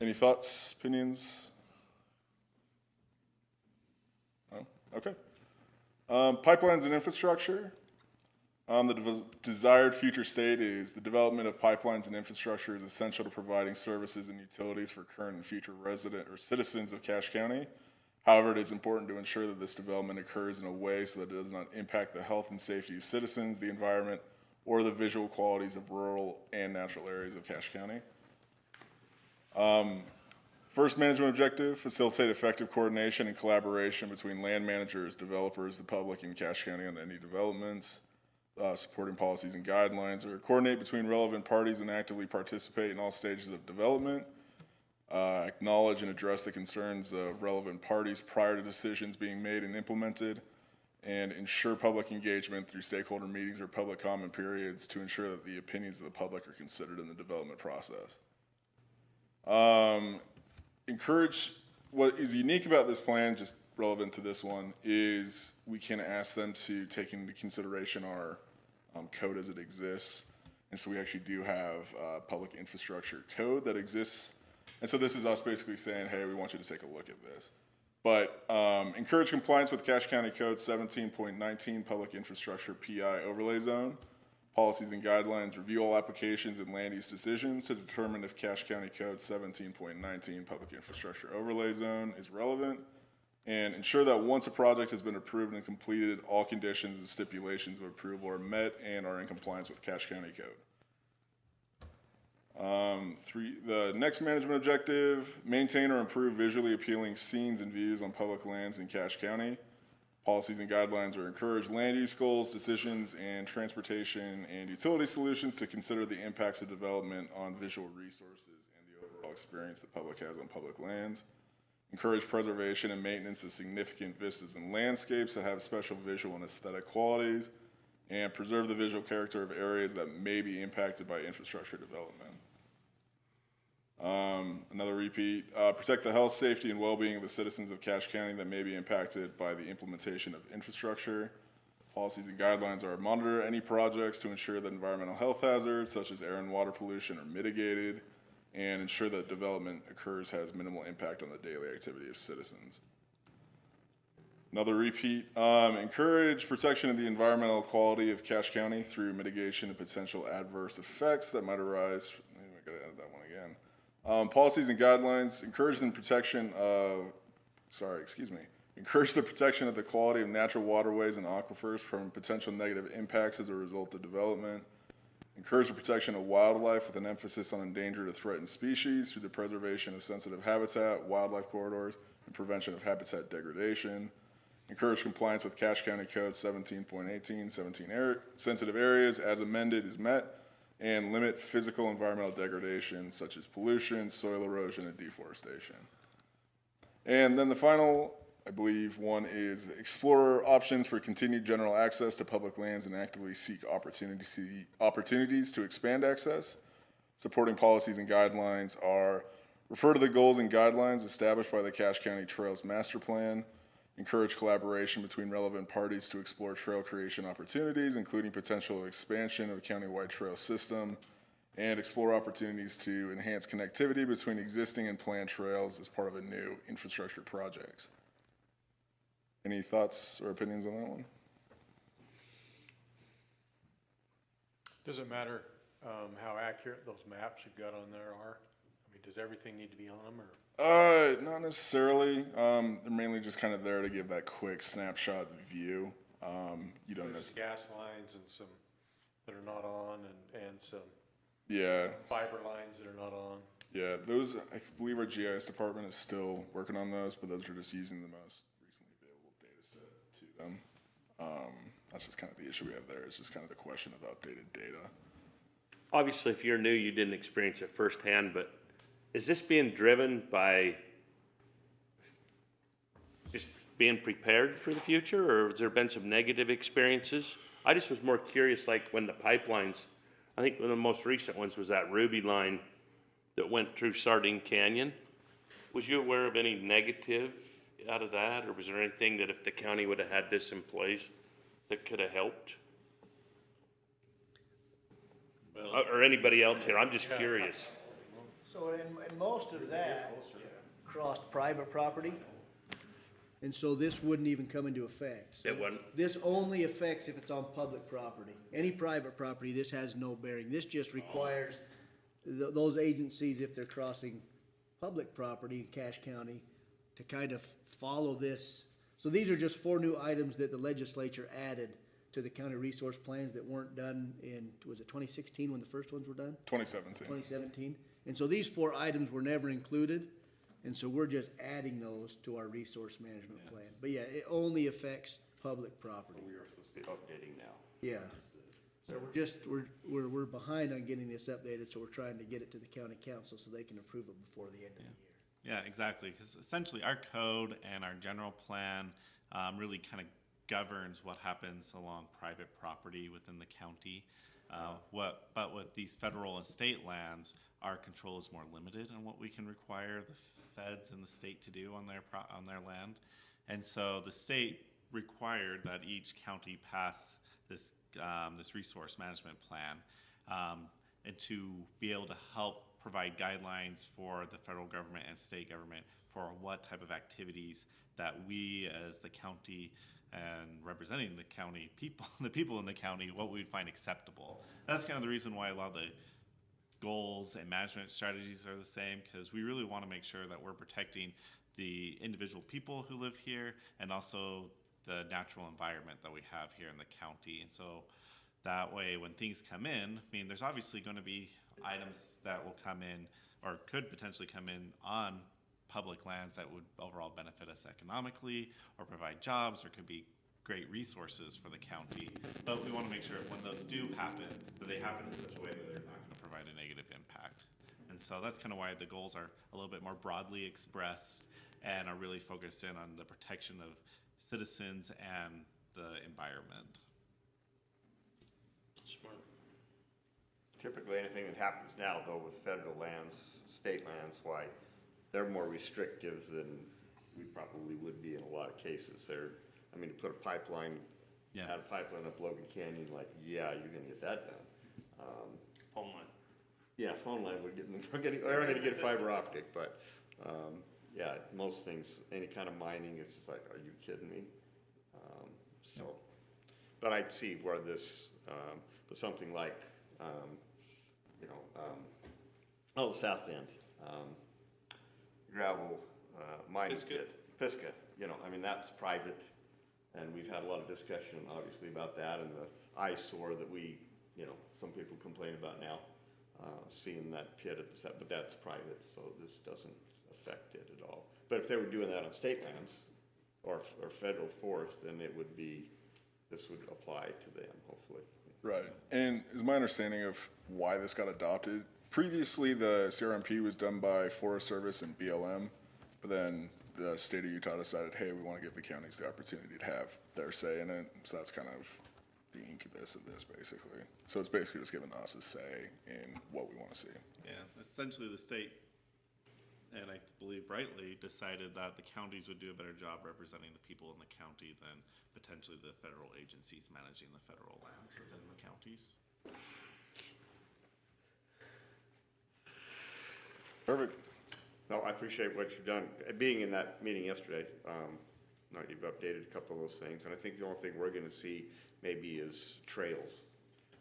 Any thoughts, opinions? No? Okay. Pipelines and infrastructure. The desired future state is the development of pipelines and infrastructure is essential to providing services and utilities for current and future resident or citizens of Cache County. However, it is important to ensure that this development occurs in a way so that it does not impact the health and safety of citizens, the environment, or the visual qualities of rural and natural areas of Cache County. First management objective, facilitate effective coordination and collaboration between land managers, developers, the public, and Cache County on any developments. Supporting policies and guidelines or coordinate between relevant parties and actively participate in all stages of development. Acknowledge and address the concerns of relevant parties prior to decisions being made and implemented, and ensure public engagement through stakeholder meetings or public comment periods to ensure that the opinions of the public are considered in the development process. Encourage, what is unique about this plan, just relevant to this one, is we can ask them to take into consideration our code as it exists. And so we actually do have a public infrastructure code that exists. And so this is us basically saying, hey, we want you to take a look at this. But encourage compliance with Cache County Code 17.19 Public Infrastructure PI Overlay Zone. Policies and guidelines, review all applications and land use decisions to determine if Cache County Code 17.19 Public Infrastructure Overlay Zone is relevant. And ensure that once a project has been approved and completed, all conditions and stipulations of approval are met and are in compliance with Cache County Code. The next management objective, maintain or improve visually appealing scenes and views on public lands in Cache County. Policies and guidelines are encourage land use goals, decisions, and transportation and utility solutions to consider the impacts of development on visual resources and the overall experience the public has on public lands. Encourage preservation and maintenance of significant vistas and landscapes that have special visual and aesthetic qualities, and preserve the visual character of areas that may be impacted by infrastructure development. Another repeat, protect the health, safety, and well-being of the citizens of Cache County that may be impacted by the implementation of infrastructure. Policies and guidelines are monitor any projects to ensure that environmental health hazards such as air and water pollution are mitigated, and ensure that development occurs has minimal impact on the daily activity of citizens. Another repeat, encourage protection of the environmental quality of Cache County through mitigation of potential adverse effects that might arise. I gotta add that one again. Policies and guidelines, encourage the protection of the quality of natural waterways and aquifers from potential negative impacts as a result of development. Encourage the protection of wildlife with an emphasis on endangered or threatened species through the preservation of sensitive habitat, wildlife corridors, and prevention of habitat degradation. Encourage compliance with Cache County Code 17.18, sensitive areas as amended is met, and limit physical environmental degradation such as pollution, soil erosion, and deforestation. And then the final, I believe, one is explore options for continued general access to public lands and actively seek opportunities to expand access. Supporting policies and guidelines are refer to the goals and guidelines established by the Cache County Trails Master Plan, encourage collaboration between relevant parties to explore trail creation opportunities, including potential expansion of a countywide trail system, and explore opportunities to enhance connectivity between existing and planned trails as part of a new infrastructure projects. Any thoughts or opinions on that one? Does it matter how accurate those maps you've got on there are? I mean, does everything need to be on them, or? Not necessarily. They're mainly just kind of there to give that quick snapshot view. You don't There's necessarily. gas lines and some that are not on, and some Yeah, fiber lines that are not on. yeah. Those, I believe our GIS department is still working on those, but those are just using the most recently available data set to them. That's just kind of the issue we have there. It's just kind of the question of updated data. Obviously, if you're new, you didn't experience it firsthand, but is this being driven by just being prepared for the future, or has there been some negative experiences? I just was more curious, like when the pipelines, I think one of the most recent ones was that Ruby line that went through Sardine Canyon. Was you aware of any negative out of that, or was there anything that if the county would have had this in place that could have helped? Or anybody else here? I'm just curious. So, and most of that crossed private property, and so this wouldn't even come into effect. So It wouldn't? This only affects if it's on public property. Any private property, this has no bearing. This just requires those agencies, if they're crossing public property in Cache County, to kind of follow this. So these are just 4 new items that the legislature added to the county resource plans that weren't done in, was it 2016 when the first ones were done? 2017. 2017. And so these 4 items were never included, and so we're just adding those to our resource management plan. But yeah, it only affects public property. We are supposed to be updating now. Yeah. So we're behind on getting this updated, so we're trying to get it to the county council so they can approve it before the end of the year. Yeah, exactly, because essentially our code and our general plan really kind of governs what happens along private property within the county. But with these federal and state lands, our control is more limited on what we can require the feds and the state to do on their land. And so the state required that each county pass this resource management plan, and to be able to help provide guidelines for the federal government and state government for what type of activities that we as the county and representing the county people, the people in the county, what we would find acceptable. That's kind of the reason why a lot of the goals and management strategies are the same, because we really want to make sure that we're protecting the individual people who live here and also the natural environment that we have here in the county. And so that way, when things come in, I mean, there's obviously going to be items that will come in or could potentially come in on public lands that would overall benefit us economically or provide jobs or could be great resources for the county. But we want to make sure when those do happen, that they happen in such a way that they're not going to provide a negative impact. And so that's kind of why the goals are a little bit more broadly expressed and are really focused in on the protection of citizens and the environment. Smart. Typically, anything that happens now, though, with federal lands, state lands, why, they're more restrictive than we probably would be in a lot of cases. I mean, to put a pipeline, add a pipeline up Logan Canyon, like, yeah, you're gonna get that done. Phone line. Yeah, phone line, we're gonna get fiber optic, but, yeah, most things, any kind of mining, it's just like, are you kidding me? But I see where this, but something like, the south end, gravel, mining pit, Pisgah, I mean, that's private, and we've had a lot of discussion, obviously, about that, and the eyesore that some people complain about now, seeing that pit at the, but that's private, so this doesn't affect it at all. But if they were doing that on state lands, or federal forest, then this would apply to them, hopefully. Right, and is my understanding of why this got adopted, previously the CRMP was done by Forest Service and BLM, but then the state of Utah decided, hey, we want to give the counties the opportunity to have their say in it, so that's kind of the incubus of this, basically. So it's basically just giving us a say in what we want to see. Yeah, essentially the state, and I believe rightly, decided that the counties would do a better job representing the people in the county than potentially the federal agencies managing the federal lands within the counties. Perfect. No, I appreciate what you've done. Being in that meeting yesterday, you've updated a couple of those things, and I think the only thing we're gonna see maybe is trails.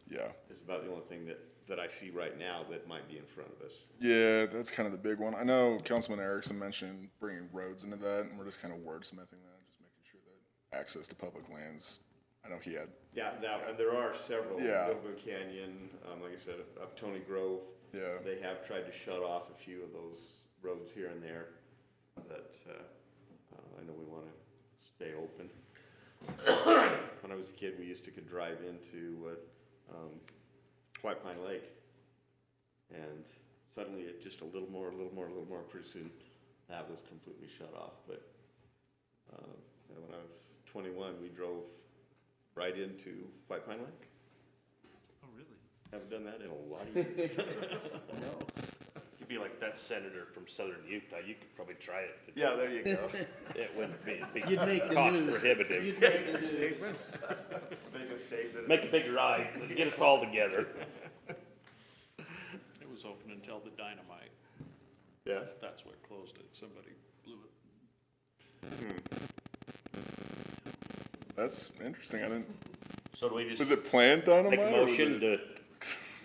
Yeah. It's about the only thing that I see right now that might be in front of us. Yeah, that's kind of the big one. I know Councilman Erickson mentioned bringing roads into that, and we're just kind of wordsmithing that, just making sure that access to public lands, I know he had. Yeah, and there are several. Yeah. Logan Canyon, like I said, up Tony Grove. Yeah. They have tried to shut off a few of those roads here and there that I know we want to stay open. When I was a kid, we used to could drive into White Pine Lake, and suddenly it just a little more. Pretty soon, that was completely shut off. But when I was 21, we drove right into White Pine Lake. Oh, really? Haven't done that in a lot of years. No. You'd be like that senator from southern Utah. You could probably try it. Yeah, there you go. It wouldn't be You'd make the cost news. prohibitive. You'd make the news. Make a statement. Make a big ride. Get us all together. It was open until the dynamite. Yeah. That's what closed it. Somebody blew it. That's interesting. I didn't. So do we just Was it planned dynamite? make a or was motion it- to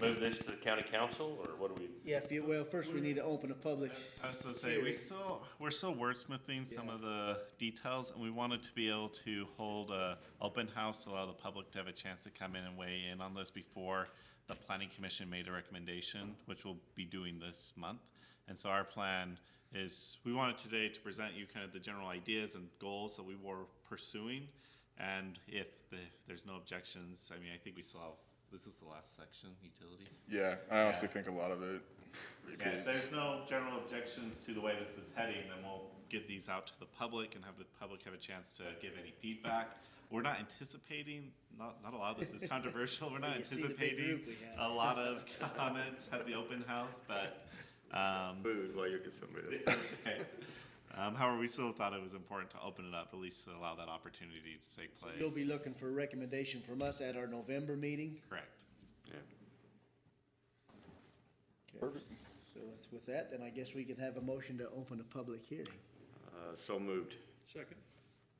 move this to the county council, or what do we? Yeah, well, first we need to open a public, I was gonna say, we're still wordsmithing some of the details, and we wanted to be able to hold a open house, allow the public to have a chance to come in and weigh in on this before the planning commission made a recommendation, which we'll be doing this month. And so our plan is, we wanted today to present you kind of the general ideas and goals that we were pursuing. And if there's no objections, I mean, I think we saw, this is the last section, utilities. Yeah, I honestly think a lot of it. Yeah, if there's no general objections to the way this is heading, then we'll get these out to the public and have the public have a chance to give any feedback. We're not anticipating, not a lot of this is controversial, we're not You see the big anticipating group we have. a lot of comments at the open house, but, Food while you get somebody. okay. However, we still thought it was important to open it up, at least to allow that opportunity to take place. you'll be looking for a recommendation from us at our November meeting. Correct. Yeah. Okay. So with that, then I guess we can have a motion to open a public hearing. So moved. Second.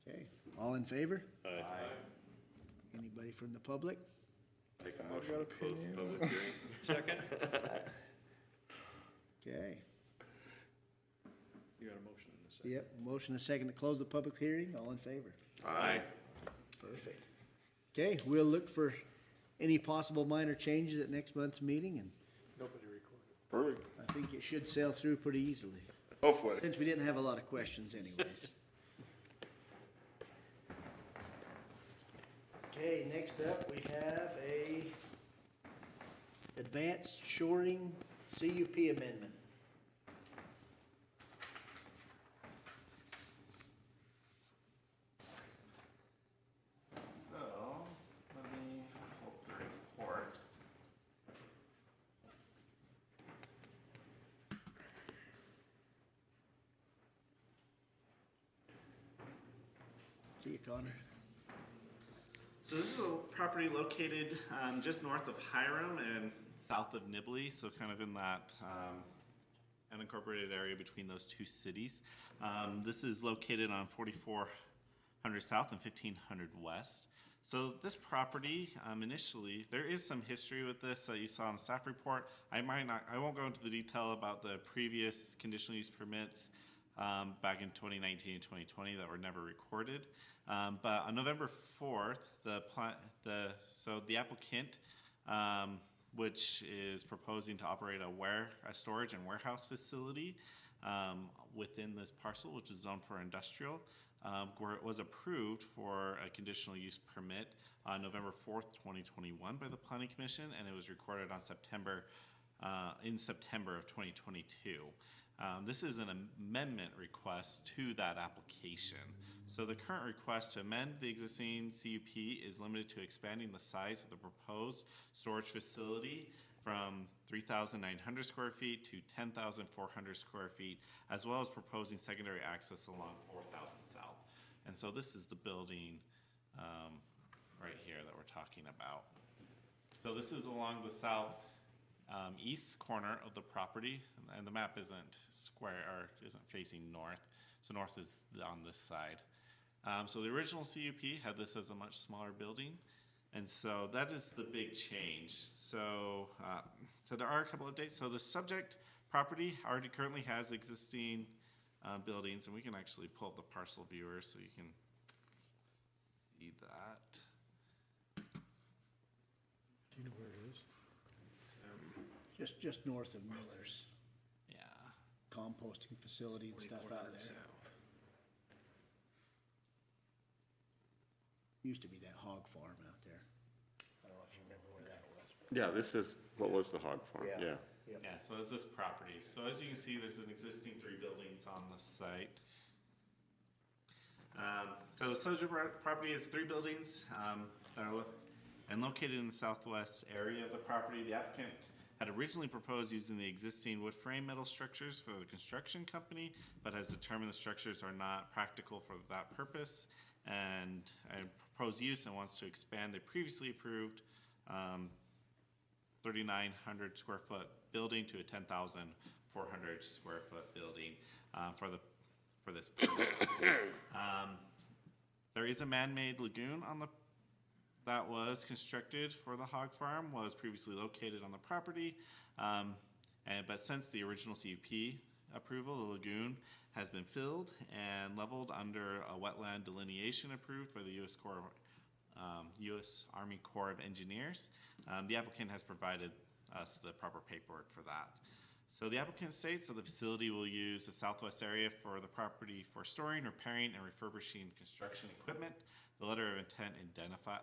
Okay, all in favor? Aye. Anybody from the public? Make a motion to close the public hearing. Second. Okay, You got a motion in a second. yep, motion a second to close the public hearing, all in favor? Aye. Perfect. Okay, we'll look for any possible minor changes at next month's meeting and Nobody Perfect. I think it should sail through pretty easily, Hopefully. since we didn't have a lot of questions anyways. Okay, next up, we have a advanced shoring CUP amendment. So, let me pull up the report. See you, Connor. So this is a property located just north of Hiram and south of Nibley, so kind of in that unincorporated area between those two cities. This is located on 4400 South and 1500 West. So this property, initially, there is some history with this that you saw in the staff report. I won't go into the detail about the previous conditional use permits back in 2019 and 2020 that were never recorded. But on November 4th, the applicant, which is proposing to operate a storage and warehouse facility within this parcel, which is zoned for industrial, where it was approved for a conditional use permit on November 4th, 2021 by the Planning Commission, and it was recorded on September of 2022. This is an amendment request to that application. So the current request to amend the existing CUP is limited to expanding the size of the proposed storage facility from 3,900 square feet to 10,400 square feet, as well as proposing secondary access along 4,000 South. And so this is the building right here that we're talking about. So this is along the south east corner of the property, and the map isn't square or isn't facing north, so north is on this side. So the original CUP had this as a much smaller building, and so that is the big change. So there are a couple of updates. So the subject property already currently has existing buildings, and we can actually pull up the parcel viewer so you can see that. Do you know where it is? Just north of Miller's Yeah. composting facility and stuff out there. Used to be that hog farm out there. I don't know if you remember where that was. Yeah, this is, what was the hog farm? Yeah. Yeah. Yep. Yeah, so it's this property. So as you can see, there's an existing 3 buildings on the site. So the subject property is 3 buildings that are located in the southwest area of the property. The applicant had originally proposed using the existing wood frame metal structures for the construction company, but has determined the structures are not practical for that purpose and proposed use and wants to expand the previously approved 3,900 square foot building to a 10,400 square foot building for this purpose. There is a man-made lagoon that was constructed for the hog farm, was previously located on the property, but since the original CUP approval, the lagoon has been filled and leveled under a wetland delineation approved by the U.S. Army Corps of Engineers. The applicant has provided us the proper paperwork for that. So the applicant states that the facility will use the southwest area for the property for storing, repairing, and refurbishing construction equipment. The letter of intent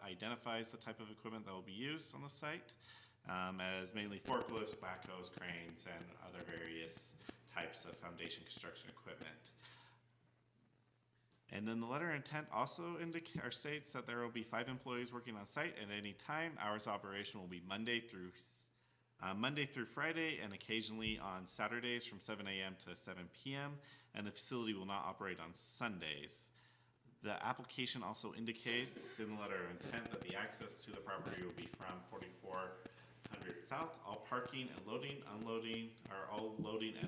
identifies the type of equipment that will be used on the site, as mainly forklifts, backhoes, cranes, and other various types of foundation construction equipment. And then the letter of intent also states that there will be 5 employees working on site at any time. Hours of operation will be Monday through Friday, and occasionally on Saturdays from 7 a.m. to 7 p.m., and the facility will not operate on Sundays. The application also indicates in the letter of intent that the access to the property will be from 4400 South. All parking and loading and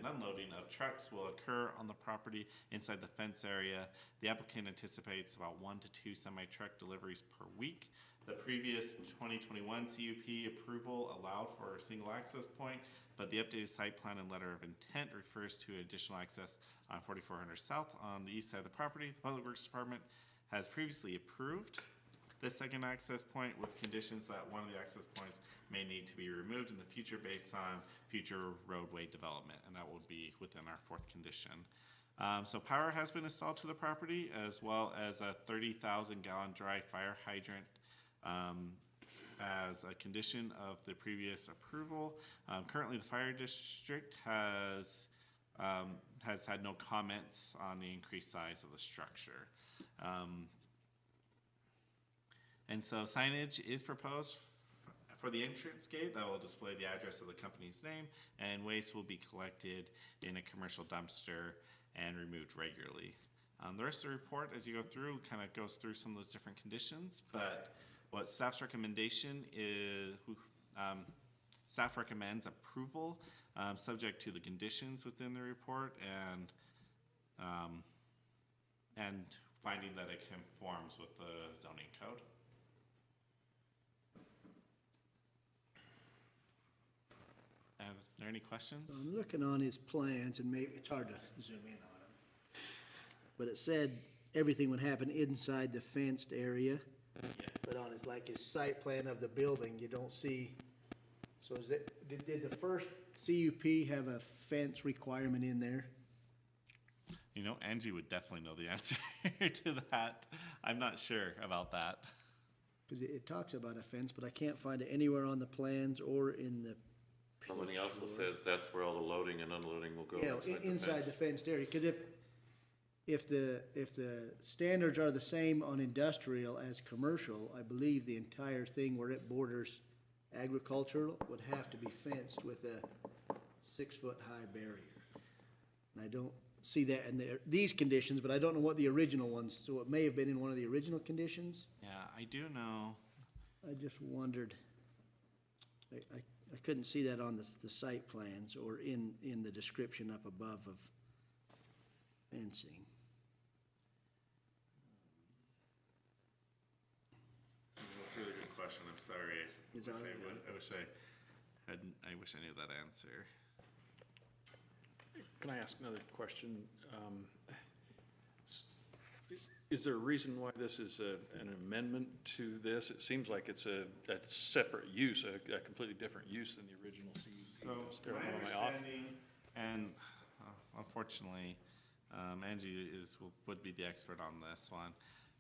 unloading of trucks will occur on the property inside the fence area. The applicant anticipates about 1 to 2 semi-truck deliveries per week. The previous 2021 CUP approval allowed for a single access point, but the updated site plan and letter of intent refers to additional access on 4400 South on the east side of the property. The Public Works Department has previously approved the second access point with conditions that one of the access points may need to be removed in the future based on future roadway development, and that will be within our fourth condition. So power has been installed to the property, as well as a 30,000 gallon dry fire hydrant as a condition of the previous approval. Currently, the fire district has had no comments on the increased size of the structure. And so signage is proposed for the entrance gate that will display the address of the company's name, and waste will be collected in a commercial dumpster and removed regularly. The rest of the report, as you go through, kind of goes through some of those different conditions, but what staff's recommendation is, staff recommends approval, subject to the conditions within the report and finding that it conforms with the zoning code. Is there any questions? I'm looking on his plans, and maybe it's hard to zoom in on him, but it said everything would happen inside the fenced area. But on his, like his site plan of the building, you don't see, so is it, did the first CUP have a fence requirement in there? You know, Angie would definitely know the answer to that. I'm not sure about that. Because it talks about a fence, but I can't find it anywhere on the plans or in the. Well, and he also says that's where all the loading and unloading will go. Yeah, inside the fenced area, because if the standards are the same on industrial as commercial, I believe the entire thing where it borders agricultural would have to be fenced with a 6-foot-high barrier. And I don't see that in these conditions, but I don't know what the original ones, so it may have been in one of the original conditions. Yeah, I do know. I just wondered, I couldn't see that on the site plans or in the description up above of fencing. That's a really good question. I'm sorry. Is that right? I wish I knew that answer. Can I ask another question? Is there a reason why this is an amendment to this? It seems like it's a separate use, a completely different use than the original CUP. So my understanding, and unfortunately, Angie would be the expert on this one.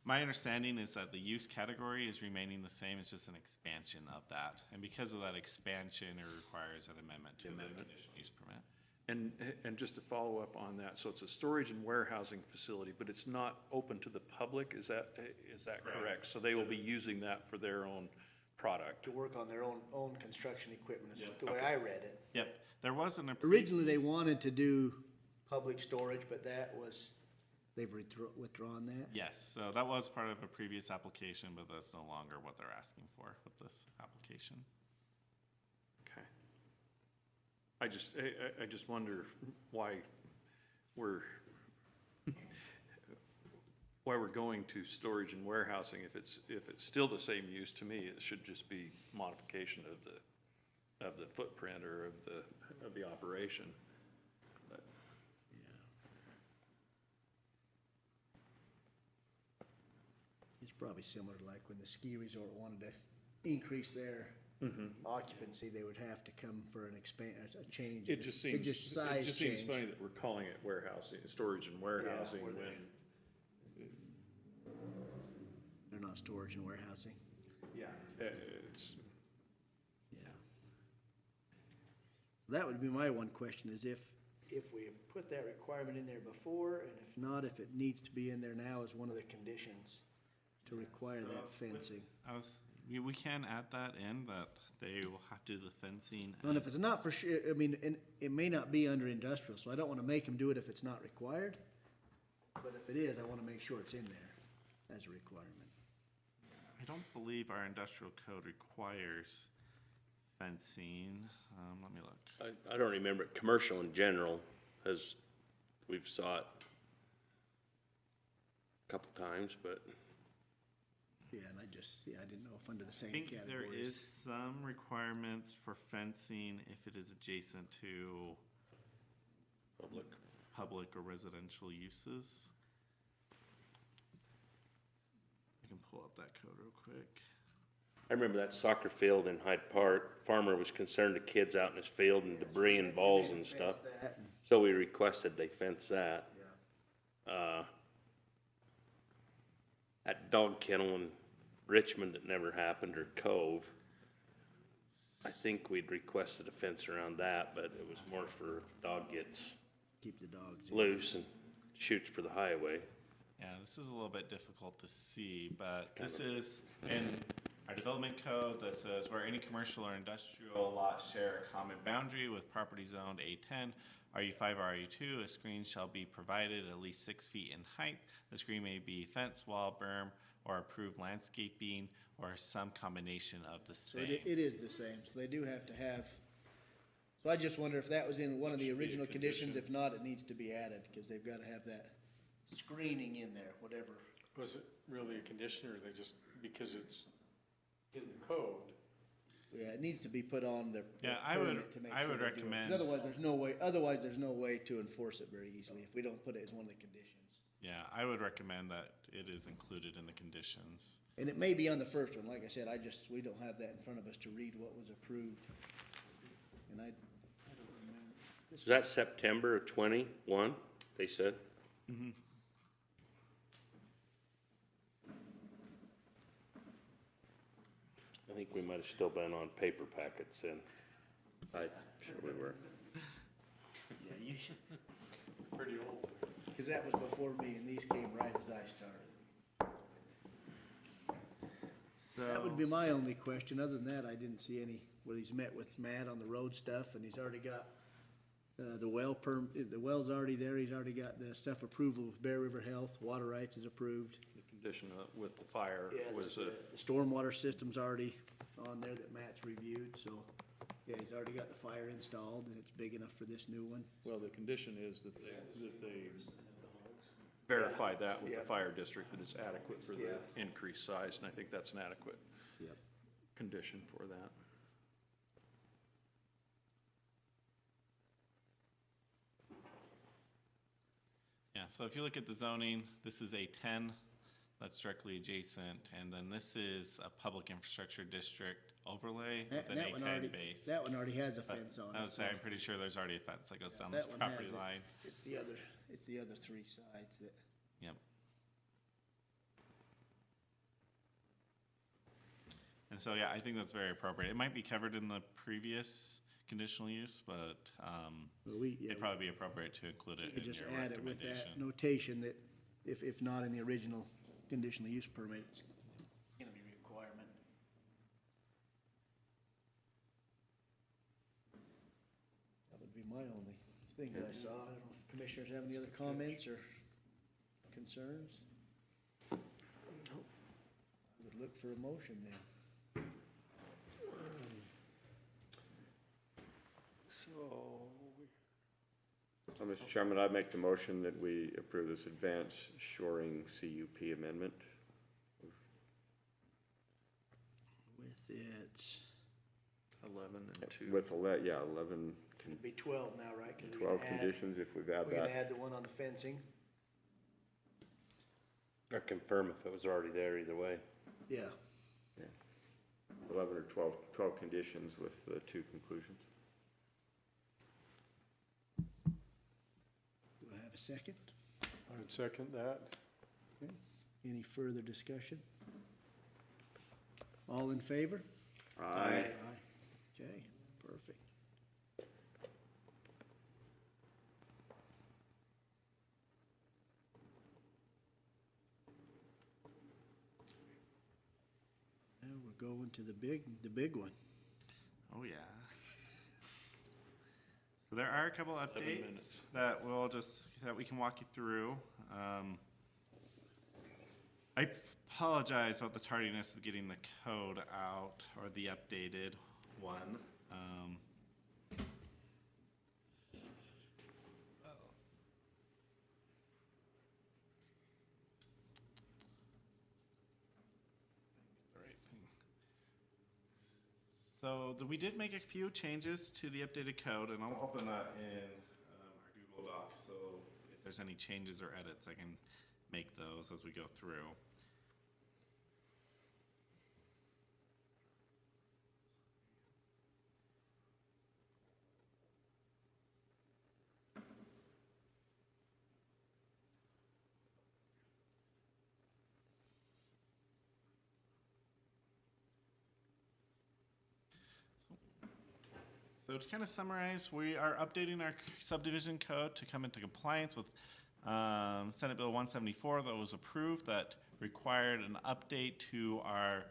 My understanding is that the use category is remaining the same. It's just an expansion of that, and because of that expansion, it requires an amendment to the conditional use permit. And just to follow up on that, so it's a storage and warehousing facility, but it's not open to the public, is that correct? So they will be using that for their own product? To work on their own construction equipment, is the way I read it. Yep, there wasn't a. Originally, they wanted to do public storage, but they've withdrawn that? Yes, so that was part of a previous application, but that's no longer what they're asking for with this application. Okay. I just wonder why we're going to storage and warehousing if it's still the same use. To me, it should just be modification of the footprint or of the operation. But It's probably similar to like when the ski resort wanted to increase their occupancy, they would have to come for a change. it just seems size seems change. funny that we're calling it warehousing, storage and warehousing where when. They're not storage and warehousing. Yeah, it's. Yeah. So that would be my one question, is if we have put that requirement in there before, and if not, if it needs to be in there now as one of the conditions to require that fencing. We can add that in, that they will have to do the fencing. And if it's not for sure, I mean, and it may not be under industrial, so I don't want to make them do it if it's not required. But if it is, I want to make sure it's in there as a requirement. I don't believe our industrial code requires fencing. Let me look. I don't remember it. Commercial in general, as we've saw it a couple times, but. Yeah, and I didn't know if under the same I think categories. there is some requirements for fencing if it is adjacent to public or residential uses. I can pull up that code real quick. I remember that soccer field in Hyde Park, farmer was concerned the kids out in his field and debris and balls and stuff. So we requested they fence that. That dog kennel in Richmond that never happened, or Cove, I think we'd requested a fence around that, but it was more for dog gets Keep the dogs in. loose and shoots for the highway. Yeah, this is a little bit difficult to see, but this is in our development code that says where any commercial or industrial lot share a common boundary with property zoned A10, RU5 or RU2, a screen shall be provided at least 6 feet in height. The screen may be fence, wall, berm, or approved landscaping, or some combination of the So same. it is the same, so they do have to have, so I just wonder if that was in one of the original conditions, if not, it needs to be added, because they've gotta have that screening in there, whatever. Was it really a condition, or they just, because it's in the code? Yeah, it needs to be put on the Yeah, I would- permit to make I sure would they do it. 'Cause recommend- otherwise, there's no way to enforce it very easily, if we don't put it as one of the conditions. Yeah, I would recommend that it is included in the conditions. And it may be on the first one, like I said, we don't have that in front of us to read what was approved. And I don't remember. Was that September of 21, they said? Mm-hmm. I think we might have still been on paper packets then. I'm sure we were. Yeah, you, Pretty old. cause that was before me, and these came right as I started. That would be my only question. Other than that, I didn't see any, where he's met with Matt on the road stuff, and he's already got, the well's already there. He's already got the stuff approval with Bear River Health. Water rights is approved. The condition with the fire was The stormwater system's already on there that Matt's reviewed, so, yeah, he's already got the fire installed, and it's big enough for this new one. well, the condition is that they verify that with Yeah. the fire district, that it's adequate for the Yeah. increased size, and I think that's an adequate Yep. condition for that. Yeah, so if you look at the zoning, this is A10, that's directly adjacent, and then this is a public infrastructure district overlay with And an that one A10 already, base. that one already has a fence on I it. would say, I'm pretty sure there's already a fence that goes down That this one property has it. line. It's the other three sides that. Yep. And so, yeah, I think that's very appropriate. It might be covered in the previous conditional use, but it'd probably be appropriate to include You it could in just your add it with recommendation. that notation that if not in the original conditional use permit, it's gonna be a requirement. That would be my only thing that I saw. I don't know if commissioners have any other comments or concerns? I would look for a motion then. So, Mr. Chairman, I make the motion that we approve this advanced shoring CUP amendment. With its, 11 and 2. With 11, it'd be 12 now, right? 'Cause we're 12 gonna add- conditions if we've added We're gonna that. add the one on the fencing. Or confirm if it was already there either way. Yeah. 11 or 12 conditions with the 2 conclusions. Do I have a second? I would second that. Okay. Any further discussion? All in favor? Aye. Okay, perfect. Now we're going to the big one. Oh, yeah. So there are a couple updates minutes. that we can walk you through. I apologize about the tardiness of getting the code out, or the updated one. The right thing. So we did make a few changes to the updated code, and I'll open that in our Google Doc, so if there's any changes or edits, I can make those as we go through. So to kind of summarize, we are updating our subdivision code to come into compliance with Senate Bill 174 that was approved that required an update to our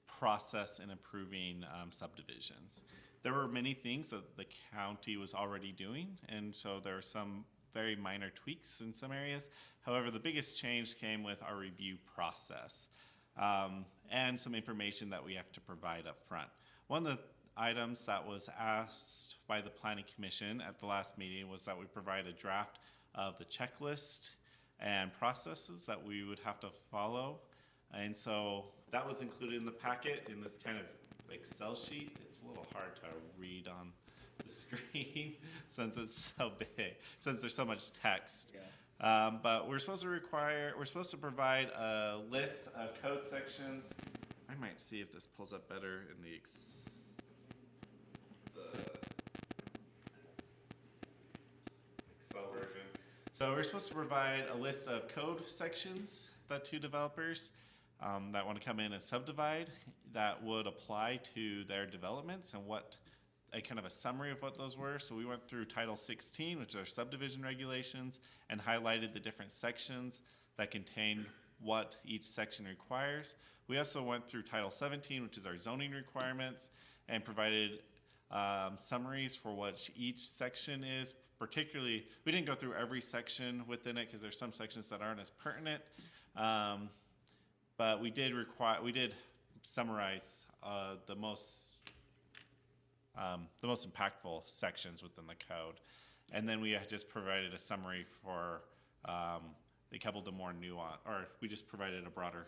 process in approving subdivisions. There were many things that the county was already doing, and so there are some very minor tweaks in some areas. However, the biggest change came with our review process and some information that we have to provide up front. One of the items that was asked by the Planning Commission at the last meeting was that we provide a draft of the checklist and processes that we would have to follow. And so that was included in the packet in this kind of Excel sheet. It's a little hard to read on the screen since it's so big, since there's so much text. Yeah. But we're supposed to provide a list of code sections. I might see if this pulls up better in the Excel version. So we're supposed to provide a list of code sections to developers that want to come in and subdivide that would apply to their developments and what a kind of a summary of what those were. So we went through Title 16, which are subdivision regulations, and highlighted the different sections that contain what each section requires. We also went through Title 17, which is our zoning requirements, and provided summaries for what each section is. Particularly, we didn't go through every section within it because there's some sections that aren't as pertinent, but we did summarize the most impactful sections within the code, and then we just provided a summary for a couple of the more nuanced, or we just provided a broader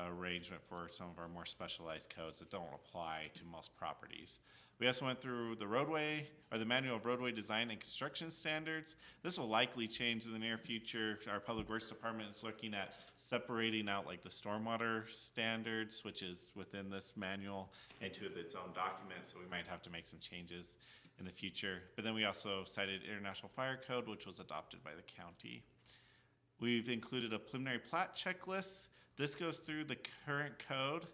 arrangement for some of our more specialized codes that don't apply to most properties. We also went through the roadway, or the Manual of Roadway Design and Construction Standards. This will likely change in the near future. Our Public Works Department is looking at separating out like the stormwater standards, which is within this manual, into its own document, so we might have to make some changes in the future. But then we also cited International Fire Code, which was adopted by the county. We've included a preliminary plat checklist. This goes through the current code,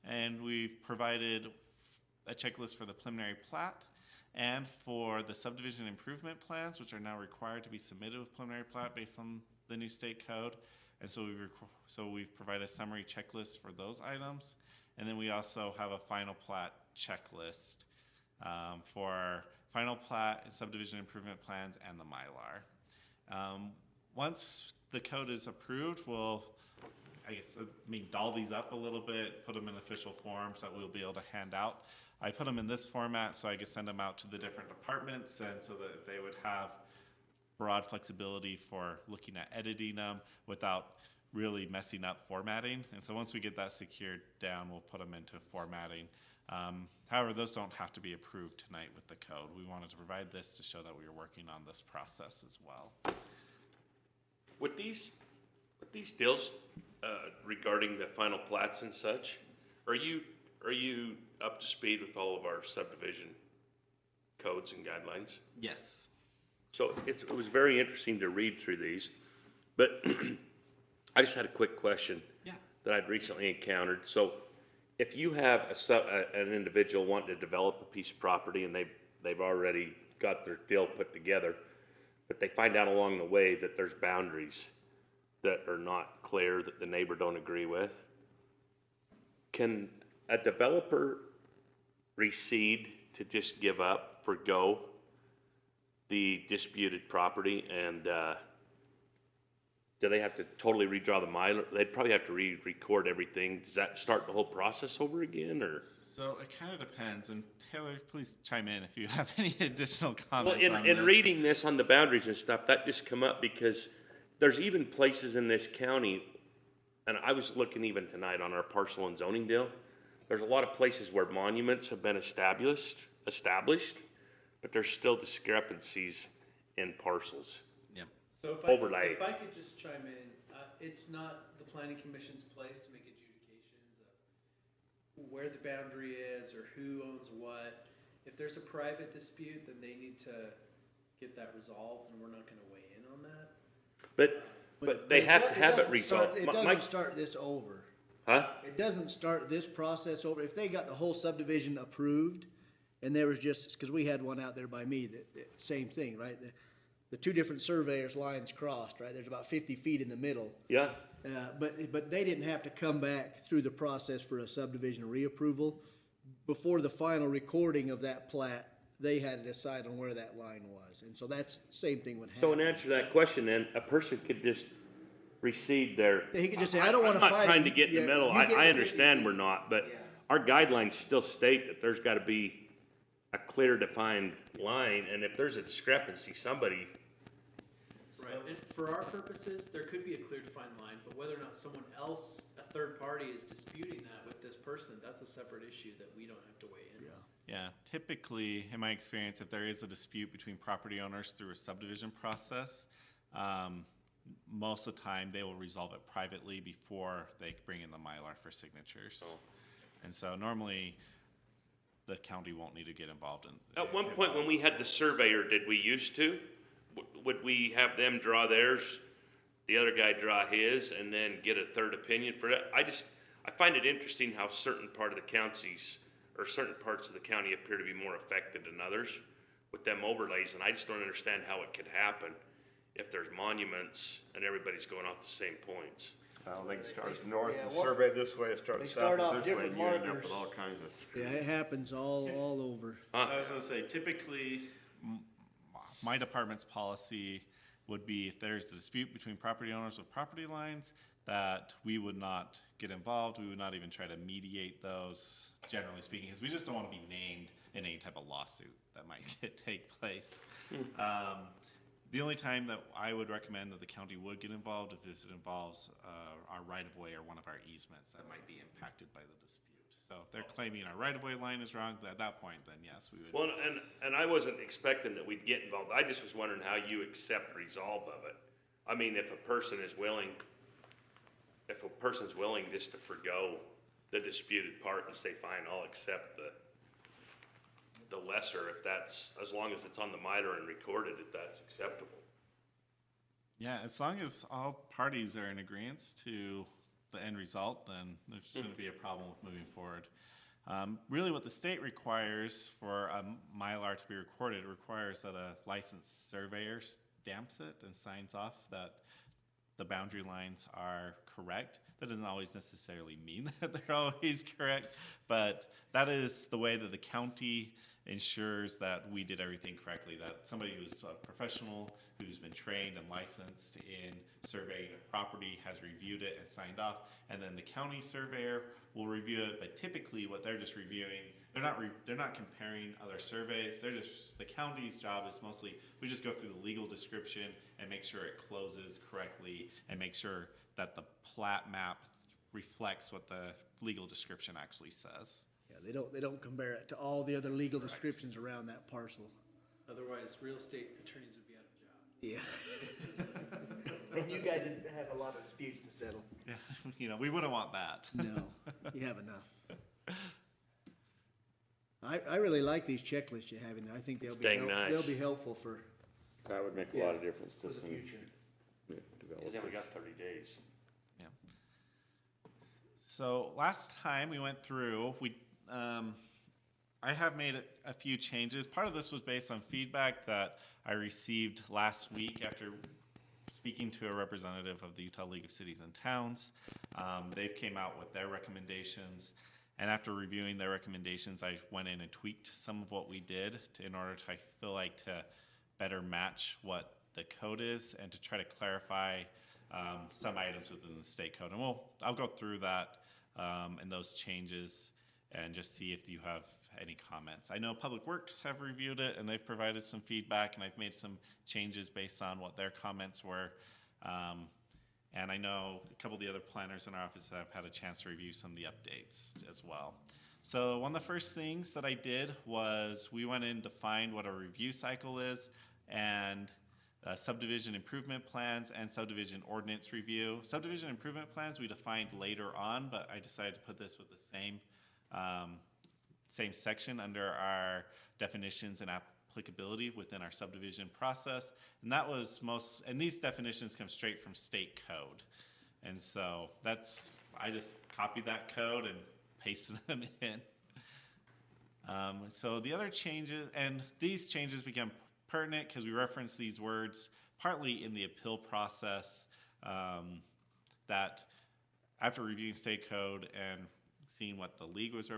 and we've provided a checklist for the preliminary plat and for the subdivision improvement plans, which are now required to be submitted with preliminary plat based on the new state code. And so we've provided a summary checklist for those items. And then we also have a final plat checklist for our final plat and subdivision improvement plans and the Mylar. Once the code is approved, we'll doll these up a little bit, put them in official forms that we'll be able to hand out. I put them in this format so I could send them out to the different departments, and so that they would have broad flexibility for looking at editing them without really messing up formatting. And so once we get that secured down, we'll put them into formatting. However, those don't have to be approved tonight with the code. We wanted to provide this to show that we are working on this process as well. With these deals regarding the final plats and such, are you up to speed with all of our subdivision codes and guidelines? Yes. So it was very interesting to read through these, but I just had a quick question that I'd recently encountered. So if you have an individual wanting to develop a piece of property and they've already got their deal put together, but they find out along the way that there's boundaries that are not clear, that the neighbor don't agree with, can a developer recede to just give up, forgo the disputed property, and do they have to totally redraw the Mylar? They'd probably have to re-record everything. Does that start the whole process over again, or? So it kind of depends, and Taylor, please chime in if you have any additional comments Well, on this. in reading this on the boundaries and stuff, that just come up because there's even places in this county, and I was looking even tonight on our parcel and zoning deal, there's a lot of places where monuments have been established, but there's still discrepancies in parcels. Yep. So Overlay. If I could just chime in, it's not the planning commission's place to make adjudications of where the boundary is or who owns what. If there's a private dispute, then they need to get that resolved, and we're not gonna weigh in on that. But they have to have it resolved. It doesn't start this over. Huh? It doesn't start this process over. If they got the whole subdivision approved And there was just, cause we had one out there by me that same thing, right? The two different surveyors' lines crossed, right? There's about 50 feet in the middle. Yeah, But they didn't have to come back through the process for a subdivision reapproval. Before the final recording of that plat, they had to decide on where that line was. And so that's, same thing would happen. so in answer to that question then, a person could just recede their. He could just say, I don't wanna I'm fight not it. trying to get in the Yeah, middle, you get I the understand 50 we're feet. not, but Yeah. our guidelines still state that there's gotta be a clear defined line, and if there's a discrepancy, somebody, Right, and for our purposes, there could be a clear defined line, but whether or not someone else, a third party, is disputing that with this person, that's a separate issue that we don't have to weigh in. Yeah, typically, in my experience, if there is a dispute between property owners through a subdivision process, most of the time, they will resolve it privately before they bring in the Mylar for signatures. And so normally, the county won't need to get involved in. at one point when we had the surveyor, did we used to? Would we have them draw theirs, the other guy draw his, and then get a third opinion for that? I find it interesting how certain part of the counties, or certain parts of the county appear to be more affected than others with them overlays, and I just don't understand how it could happen if there's monuments and everybody's going off the same points. I don't think it starts north Yeah, and what- survey this way, it they starts start south off and this way, different and you end up markers. with all kinds of. Yeah, it happens all over. I was gonna say, typically, my department's policy would be if there's a dispute between property owners with property lines, that we would not get involved, we would not even try to mediate those, generally speaking, because we just don't wanna be named in any type of lawsuit that might take place. The only time that I would recommend that the county would get involved if it involves our right-of-way or one of our easements that might be impacted by the dispute. So if they're claiming our right-of-way line is wrong, at that point, then yes, we would. Well, and I wasn't expecting that we'd get involved. I just was wondering how you accept resolve of it. I mean, if a person's willing just to forgo the disputed part and say, fine, I'll accept the lesser, if that's, as long as it's on the Mylar and recorded, if that's acceptable. Yeah, as long as all parties are in agreement to the end result, then there shouldn't be a problem with moving forward. Really what the state requires for a Mylar to be recorded, it requires that a licensed surveyor stamps it and signs off that the boundary lines are correct. That doesn't always necessarily mean that they're always correct, but that is the way that the county ensures that we did everything correctly, that somebody who's a professional, who's been trained and licensed in surveying a property has reviewed it and signed off, and then the county surveyor will review it, but typically what they're just reviewing, they're not comparing other surveys, the county's job is mostly, we just go through the legal description and make sure it closes correctly and make sure that the plat map reflects what the legal description actually says. Yeah, they don't compare it to all the other legal descriptions around that parcel. Otherwise, real estate attorneys would be out of a job. Yeah. And you guys would have a lot of disputes to settle. Yeah, we wouldn't want that. No, you have enough. I really like these checklists you have in there. I think they'll be, Dang nice. they'll be helpful for, That would make a lot of difference to some Because then we got 30 days. Yeah. So last time we went through, I have made a few changes. Part of this was based on feedback that I received last week after speaking to a representative of the Utah League of Cities and Towns. They've came out with their recommendations, and after reviewing their recommendations, I went in and tweaked some of what we did in order to, I feel like, to better match what the code is and to try to clarify some items within the state code. And I'll go through that and those changes and just see if you have any comments. I know Public Works have reviewed it and they've provided some feedback, and I've made some changes based on what their comments were. And I know a couple of the other planners in our office have had a chance to review some of the updates as well. So one of the first things that I did was we went in and defined what a review cycle is, and subdivision improvement plans and subdivision ordinance review. Subdivision improvement plans we defined later on, but I decided to put this with the same section under our definitions and applicability within our subdivision process. And that was and these definitions come straight from state code. And so I just copied that code and pasted them in. So the other changes, and these changes become pertinent because we reference these words partly in the appeal process, that after reviewing state code and seeing what the league was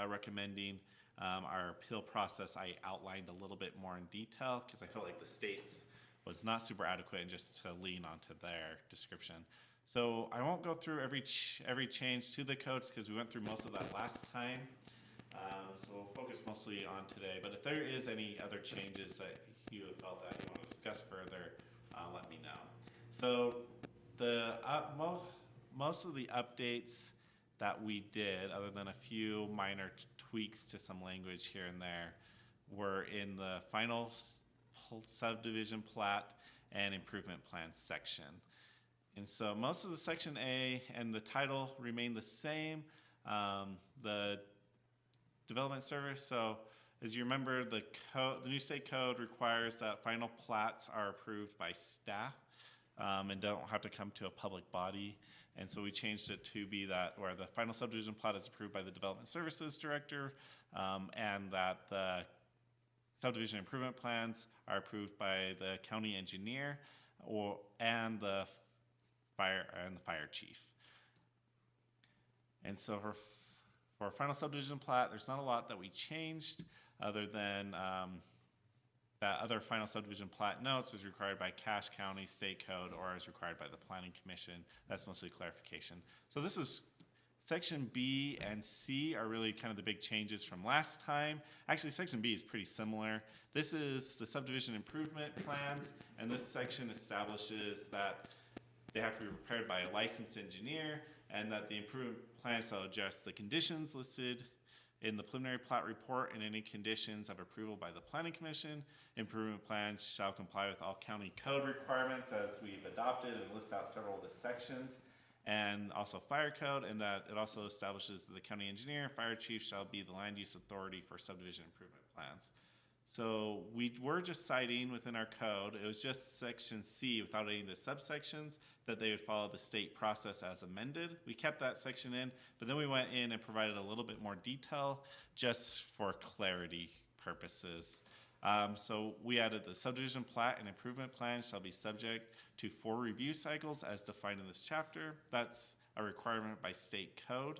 recommending, our appeal process I outlined a little bit more in detail because I felt like the state's was not super adequate and just to lean onto their description. So I won't go through every change to the codes because we went through most of that last time. So we'll focus mostly on today. But if there is any other changes that you have felt that you want to discuss further, let me know. So the most of the updates that we did, other than a few minor tweaks to some language here and there, were in the final subdivision plat and improvement plan section. And so most of the section A and the title remain the same. The development service, so as you remember, the new state code requires that final plats are approved by staff and don't have to come to a public body. And so we changed it to be that where the final subdivision plat is approved by the development services director, and that the subdivision improvement plans are approved by the county engineer and the fire chief. And so for final subdivision plat, there's not a lot that we changed other than that other final subdivision plat notes is required by Cache County State Code or is required by the Planning Commission. That's mostly clarification. So this is section B and C are really kind of the big changes from last time. Actually, section B is pretty similar. This is the subdivision improvement plans, and this section establishes that they have to be prepared by a licensed engineer and that the improvement plans shall adjust the conditions listed in the preliminary plat report and any conditions of approval by the Planning Commission. Improvement plans shall comply with all county code requirements as we've adopted and list out several of the sections, and also fire code, and that it also establishes that the county engineer and fire chief shall be the land use authority for subdivision improvement plans. So we were just citing within our code, it was just section C without any of the subsections, that they would follow the state process as amended. We kept that section in, but then we went in and provided a little bit more detail just for clarity purposes. So we added the subdivision plat and improvement plan shall be subject to 4 review cycles as defined in this chapter. That's a requirement by state code.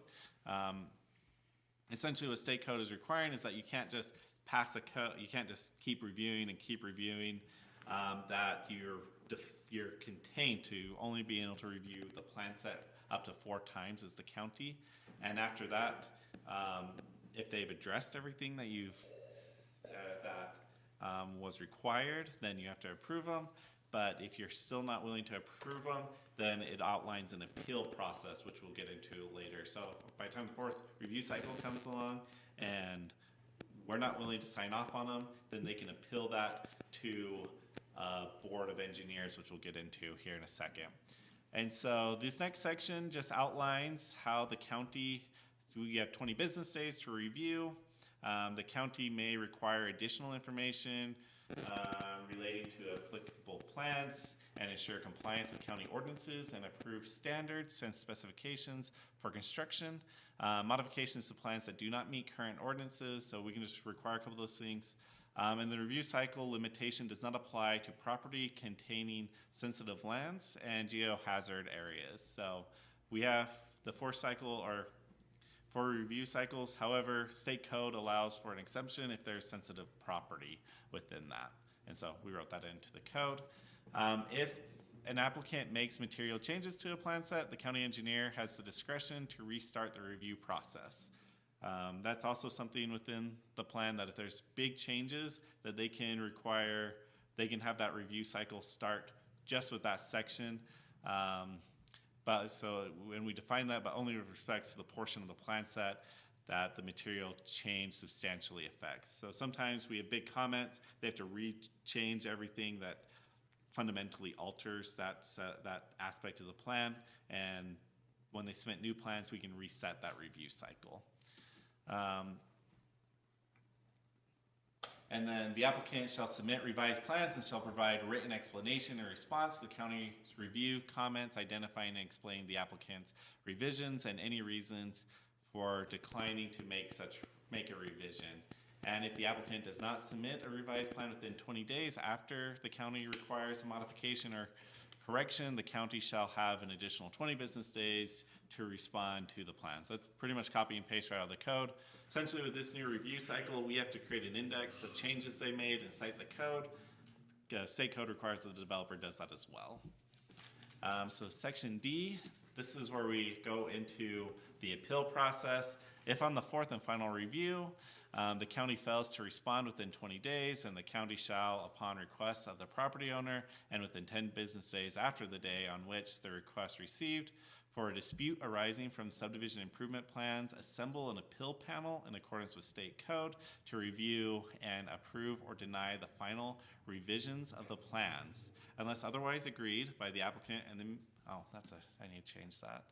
Essentially what state code is requiring is that you can't just pass a code, you can't just keep reviewing and keep reviewing, that you're contained to only being able to review the plan set up to 4 times as the county. And after that, if they've addressed everything that was required, then you have to approve them. But if you're still not willing to approve them, then it outlines an appeal process, which we'll get into later. So by the time the 4th review cycle comes along and we're not willing to sign off on them, then they can appeal that to Board of Engineers, which we'll get into here in a second. And so this next section just outlines how the county, we have 20 business days to review. The county may require additional information relating to applicable plans and ensure compliance with county ordinances and approved standards and specifications for construction. Modifications to plans that do not meet current ordinances, so we can just require a couple of those things. And the review cycle limitation does not apply to property containing sensitive lands and geohazard areas. So we have the 4 review cycles. However, state code allows for an exemption if there's sensitive property within that. And so we wrote that into the code. If an applicant makes material changes to a plan set, the county engineer has the discretion to restart the review process. That's also something within the plan that if there's big changes that they can have that review cycle start just with that section. But so when we define that, but only with respect to the portion of the plan set that the material change substantially affects. So sometimes we have big comments, they have to change everything that fundamentally alters that aspect of the plan, and when they submit new plans, we can reset that review cycle. And then the applicant shall submit revised plans and shall provide written explanation in response to the county's review comments, identifying and explaining the applicant's revisions and any reasons for declining to make such make a revision. And if the applicant does not submit a revised plan within 20 days after the county requires a modification or correction, the county shall have an additional 20 business days to respond to the plans. That's pretty much copy and paste right out of the code. Essentially, with this new review cycle, we have to create an index of changes they made and cite the code. State code requires that the developer does that as well. So section D, this is where we go into the appeal process. If on the fourth and final review, the county fails to respond within 20 days, and the county shall, upon request of the property owner, and within 10 business days after the day on which the request received, for a dispute arising from subdivision improvement plans, assemble an appeal panel in accordance with state code to review and approve or deny the final revisions of the plans, unless otherwise agreed by the applicant and the, I need to change that.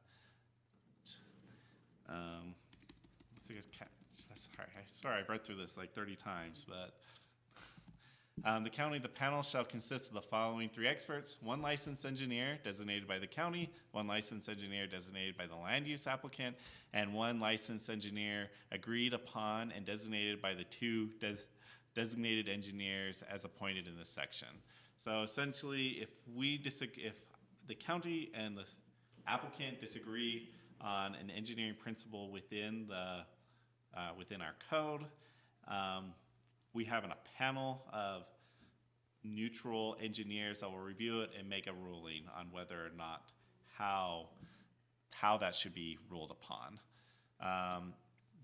That's a good catch. Sorry, I read through this like 30 times, but the panel shall consist of the following 3 experts: 1 licensed engineer designated by the county, 1 licensed engineer designated by the land use applicant, and 1 licensed engineer agreed upon and designated by the 2 designated engineers as appointed in this section. So essentially, if the county and the applicant disagree on an engineering principle within our code, we have a panel of neutral engineers that will review it and make a ruling on whether or not how that should be ruled upon.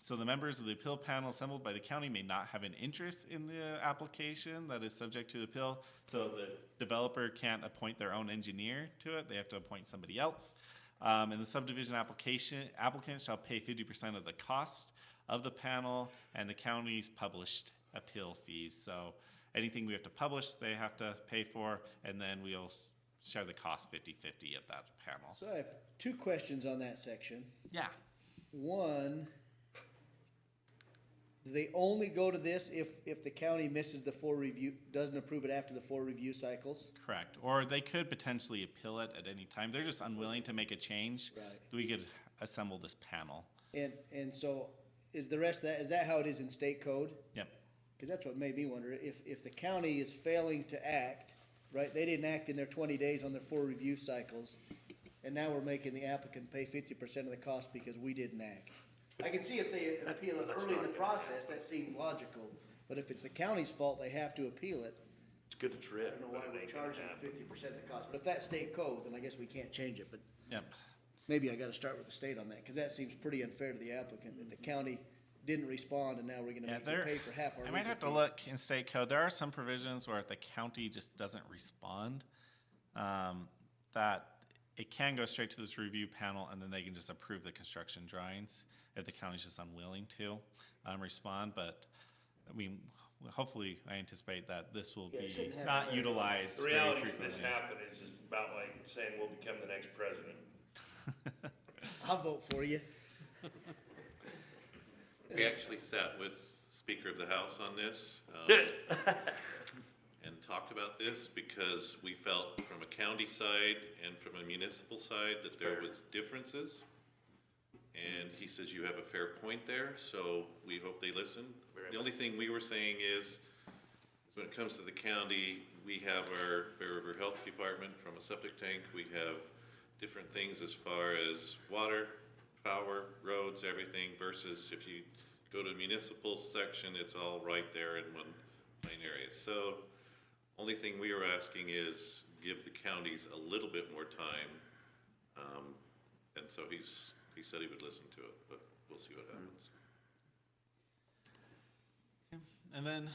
So the members of the appeal panel assembled by the county may not have an interest in the application that is subject to appeal. So the developer can't appoint their own engineer to it. They have to appoint somebody else. And the subdivision applicant shall pay 50% of the cost of the panel and the county's published appeal fees. So anything we have to publish, they have to pay for, and then we'll share the cost 50-50 of that panel. So I have 2 questions on that section. Yeah. One, do they only go to this if the county misses the 4 review, doesn't approve it after the 4 review cycles? Correct. Or they could potentially appeal it at any time. They're just unwilling to make a change. Right. We could assemble this panel. And so is the rest of that, is that how it is in state code? Yep. Because that's what made me wonder, if the county is failing to act, right, they didn't act in their 20 days on their 4 review cycles, and now we're making the applicant pay 50% of the cost because we didn't act. I can see if they appeal it early in the process, that seems logical, but if it's the county's fault, they have to appeal it. It's good to I trip. don't know why we're charging 50% of the cost, but if that's state code, then I guess we can't change it, but Yep. maybe I gotta start with the state on that, because that seems pretty unfair to the applicant, that the county didn't respond, and now we're gonna make you pay for half our I might legal have to fees. look in state code. There are some provisions where if the county just doesn't respond, that it can go straight to this review panel, and then they can just approve the construction drawings if the county's just unwilling to respond. But I mean, hopefully, I anticipate that this will Yeah, it be shouldn't have not very long. utilized The very reality of frequently. this happen is about like saying we'll become the next president. I'll vote for you. We actually sat with Speaker of the House on this, and talked about this because we felt from a county side and from a municipal side that there was differences. And he says you have a fair point there, so we hope they listen. The only thing we were saying is when it comes to the county, we have our Bear River Health Department from a septic tank. We have different things as far as water, power, roads, everything, versus if you go to municipal section, it's all right there in one plain area. So only thing we were asking is give the counties a little bit more time. And so he said he would listen to it, but we'll see what happens. And then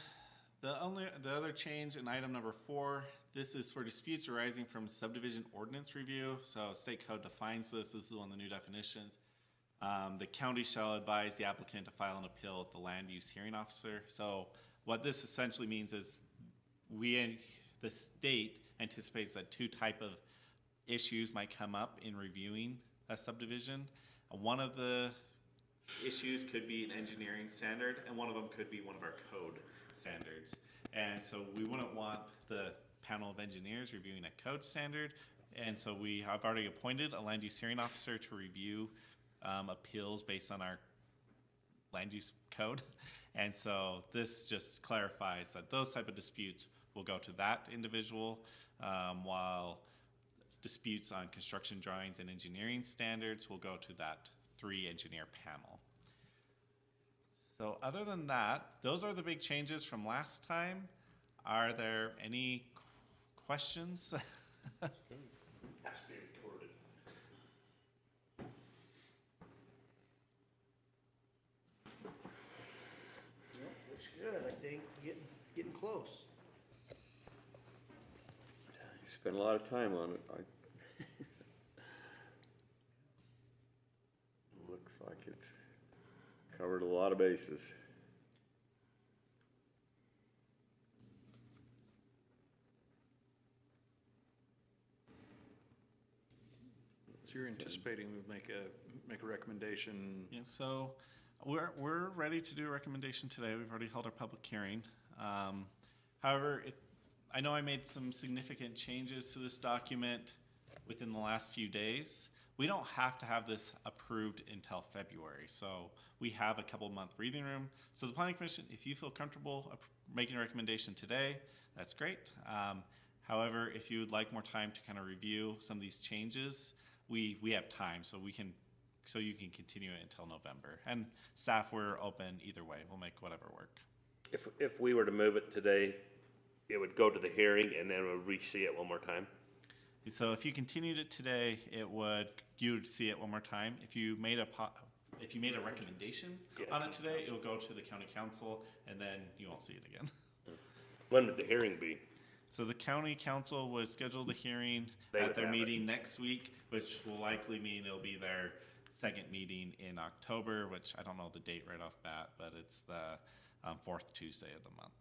the other change in item number 4, this is for disputes arising from subdivision ordinance review. So state code defines this. This is one of the new definitions. The county shall advise the applicant to file an appeal with the land use hearing officer. So what this essentially means is the state anticipates that 2 type of issues might come up in reviewing a subdivision. One of the issues could be an engineering standard, and one of them could be one of our code standards. And so we wouldn't want the panel of engineers reviewing a code standard, and so we have already appointed a land use hearing officer to review appeals based on our land use code. And so this just clarifies that those type of disputes will go to that individual, while disputes on construction drawings and engineering standards will go to that 3-engineer panel. So other than that, those are the big changes from last time. Are there any questions? Has to be recorded. Looks good, I think, getting close. Spent a lot of time on it. Looks like it's covered a lot of bases. So you're anticipating we make a recommendation? Yeah, so we're ready to do a recommendation today. We've already held our public hearing. However, I know I made some significant changes to this document within the last few days. We don't have to have this approved until February, so we have a couple month breathing room. So the Planning Commission, if you feel comfortable making a recommendation today, that's great. However, if you would like more time to kind of review some of these changes, we have time, so you can continue it until November. And staff, we're open either way. We'll make whatever work. If we were to move it today, it would go to the hearing and then we'll re-see it one more time? So if you continued it today, you would see it one more time. If you made a recommendation on it today, it will go to the county council, and then you won't see it again. When would the hearing be? So the county council would schedule the hearing They at would their have it. meeting next week, which will likely mean it'll be their second meeting in October, which I don't know the date right off bat, but it's the fourth Tuesday of the month.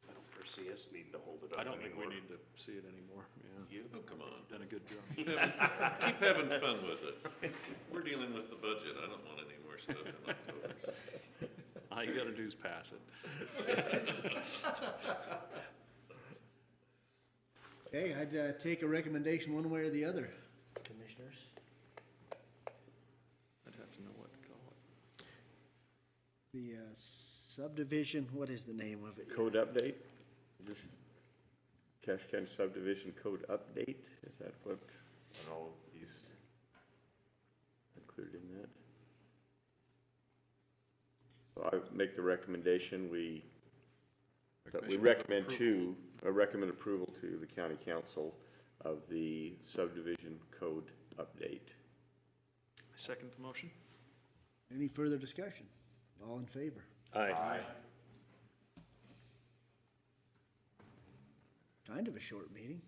I don't foresee us needing to hold it up I don't think we anymore. need to see it anymore, yeah. Oh, come on. Done a good job. Keep having fun with it. We're dealing with the budget. I don't want any more stuff in October. All you gotta do is pass it. Okay, I'd take a recommendation one way or the other, commissioners. I'd have to know what to call it. The subdivision, what is the name of it? Code update? Just Cache County subdivision code update? Is that what No, he's, included in that? So I make the recommendation, that we recommend approval to the county council of the subdivision code update. I second the motion. Any further discussion? All in favor? aye. Kind of a short meeting.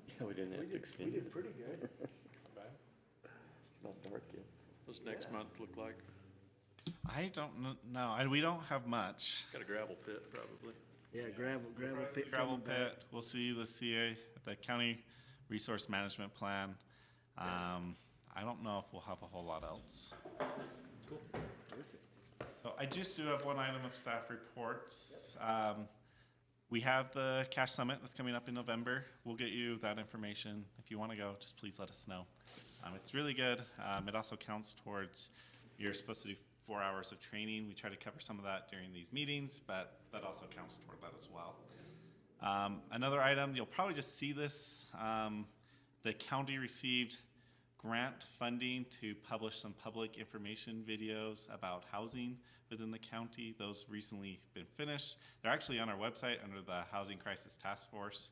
Yeah, we didn't have to extend it. pretty good. It's not dark yet. What's next month look like? I don't know. We don't have much. Got a gravel pit, probably. Yeah, gravel pit. Gravel coming back. pit, we'll see the CA, the County Resource Management Plan. I don't know if we'll have a whole lot else. Cool. Perfect. So I just do have one item of staff reports. We have the Cache Summit that's coming up in November. We'll get you that information. If you want to go, just please let us know. It's really good. It also counts towards, you're supposed to do 4 hours of training. We try to cover some of that during these meetings, but that also counts toward that as well. Another item, you'll probably just see this. The county received grant funding to publish some public information videos about housing within the county. Those recently been finished. They're actually on our website under the Housing Crisis Task Force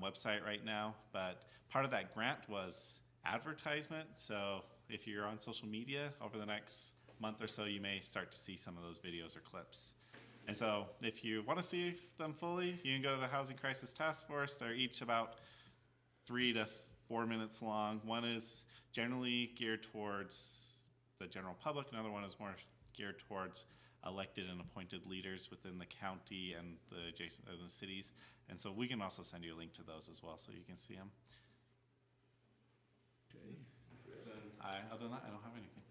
website right now, but part of that grant was advertisement. So if you're on social media over the next month or so, you may start to see some of those videos or clips. And so if you want to see them fully, you can go to the Housing Crisis Task Force. They're each about 3 to 4 minutes long. One is generally geared towards the general public. Another one is more geared towards elected and appointed leaders within the county and the adjacent the cities. And so we can also send you a link to those as well so you can see them. Okay. Other than that, I don't have anything.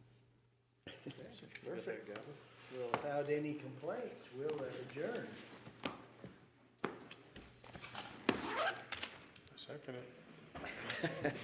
Perfect. Well, without any complaints, we'll adjourn. Second it.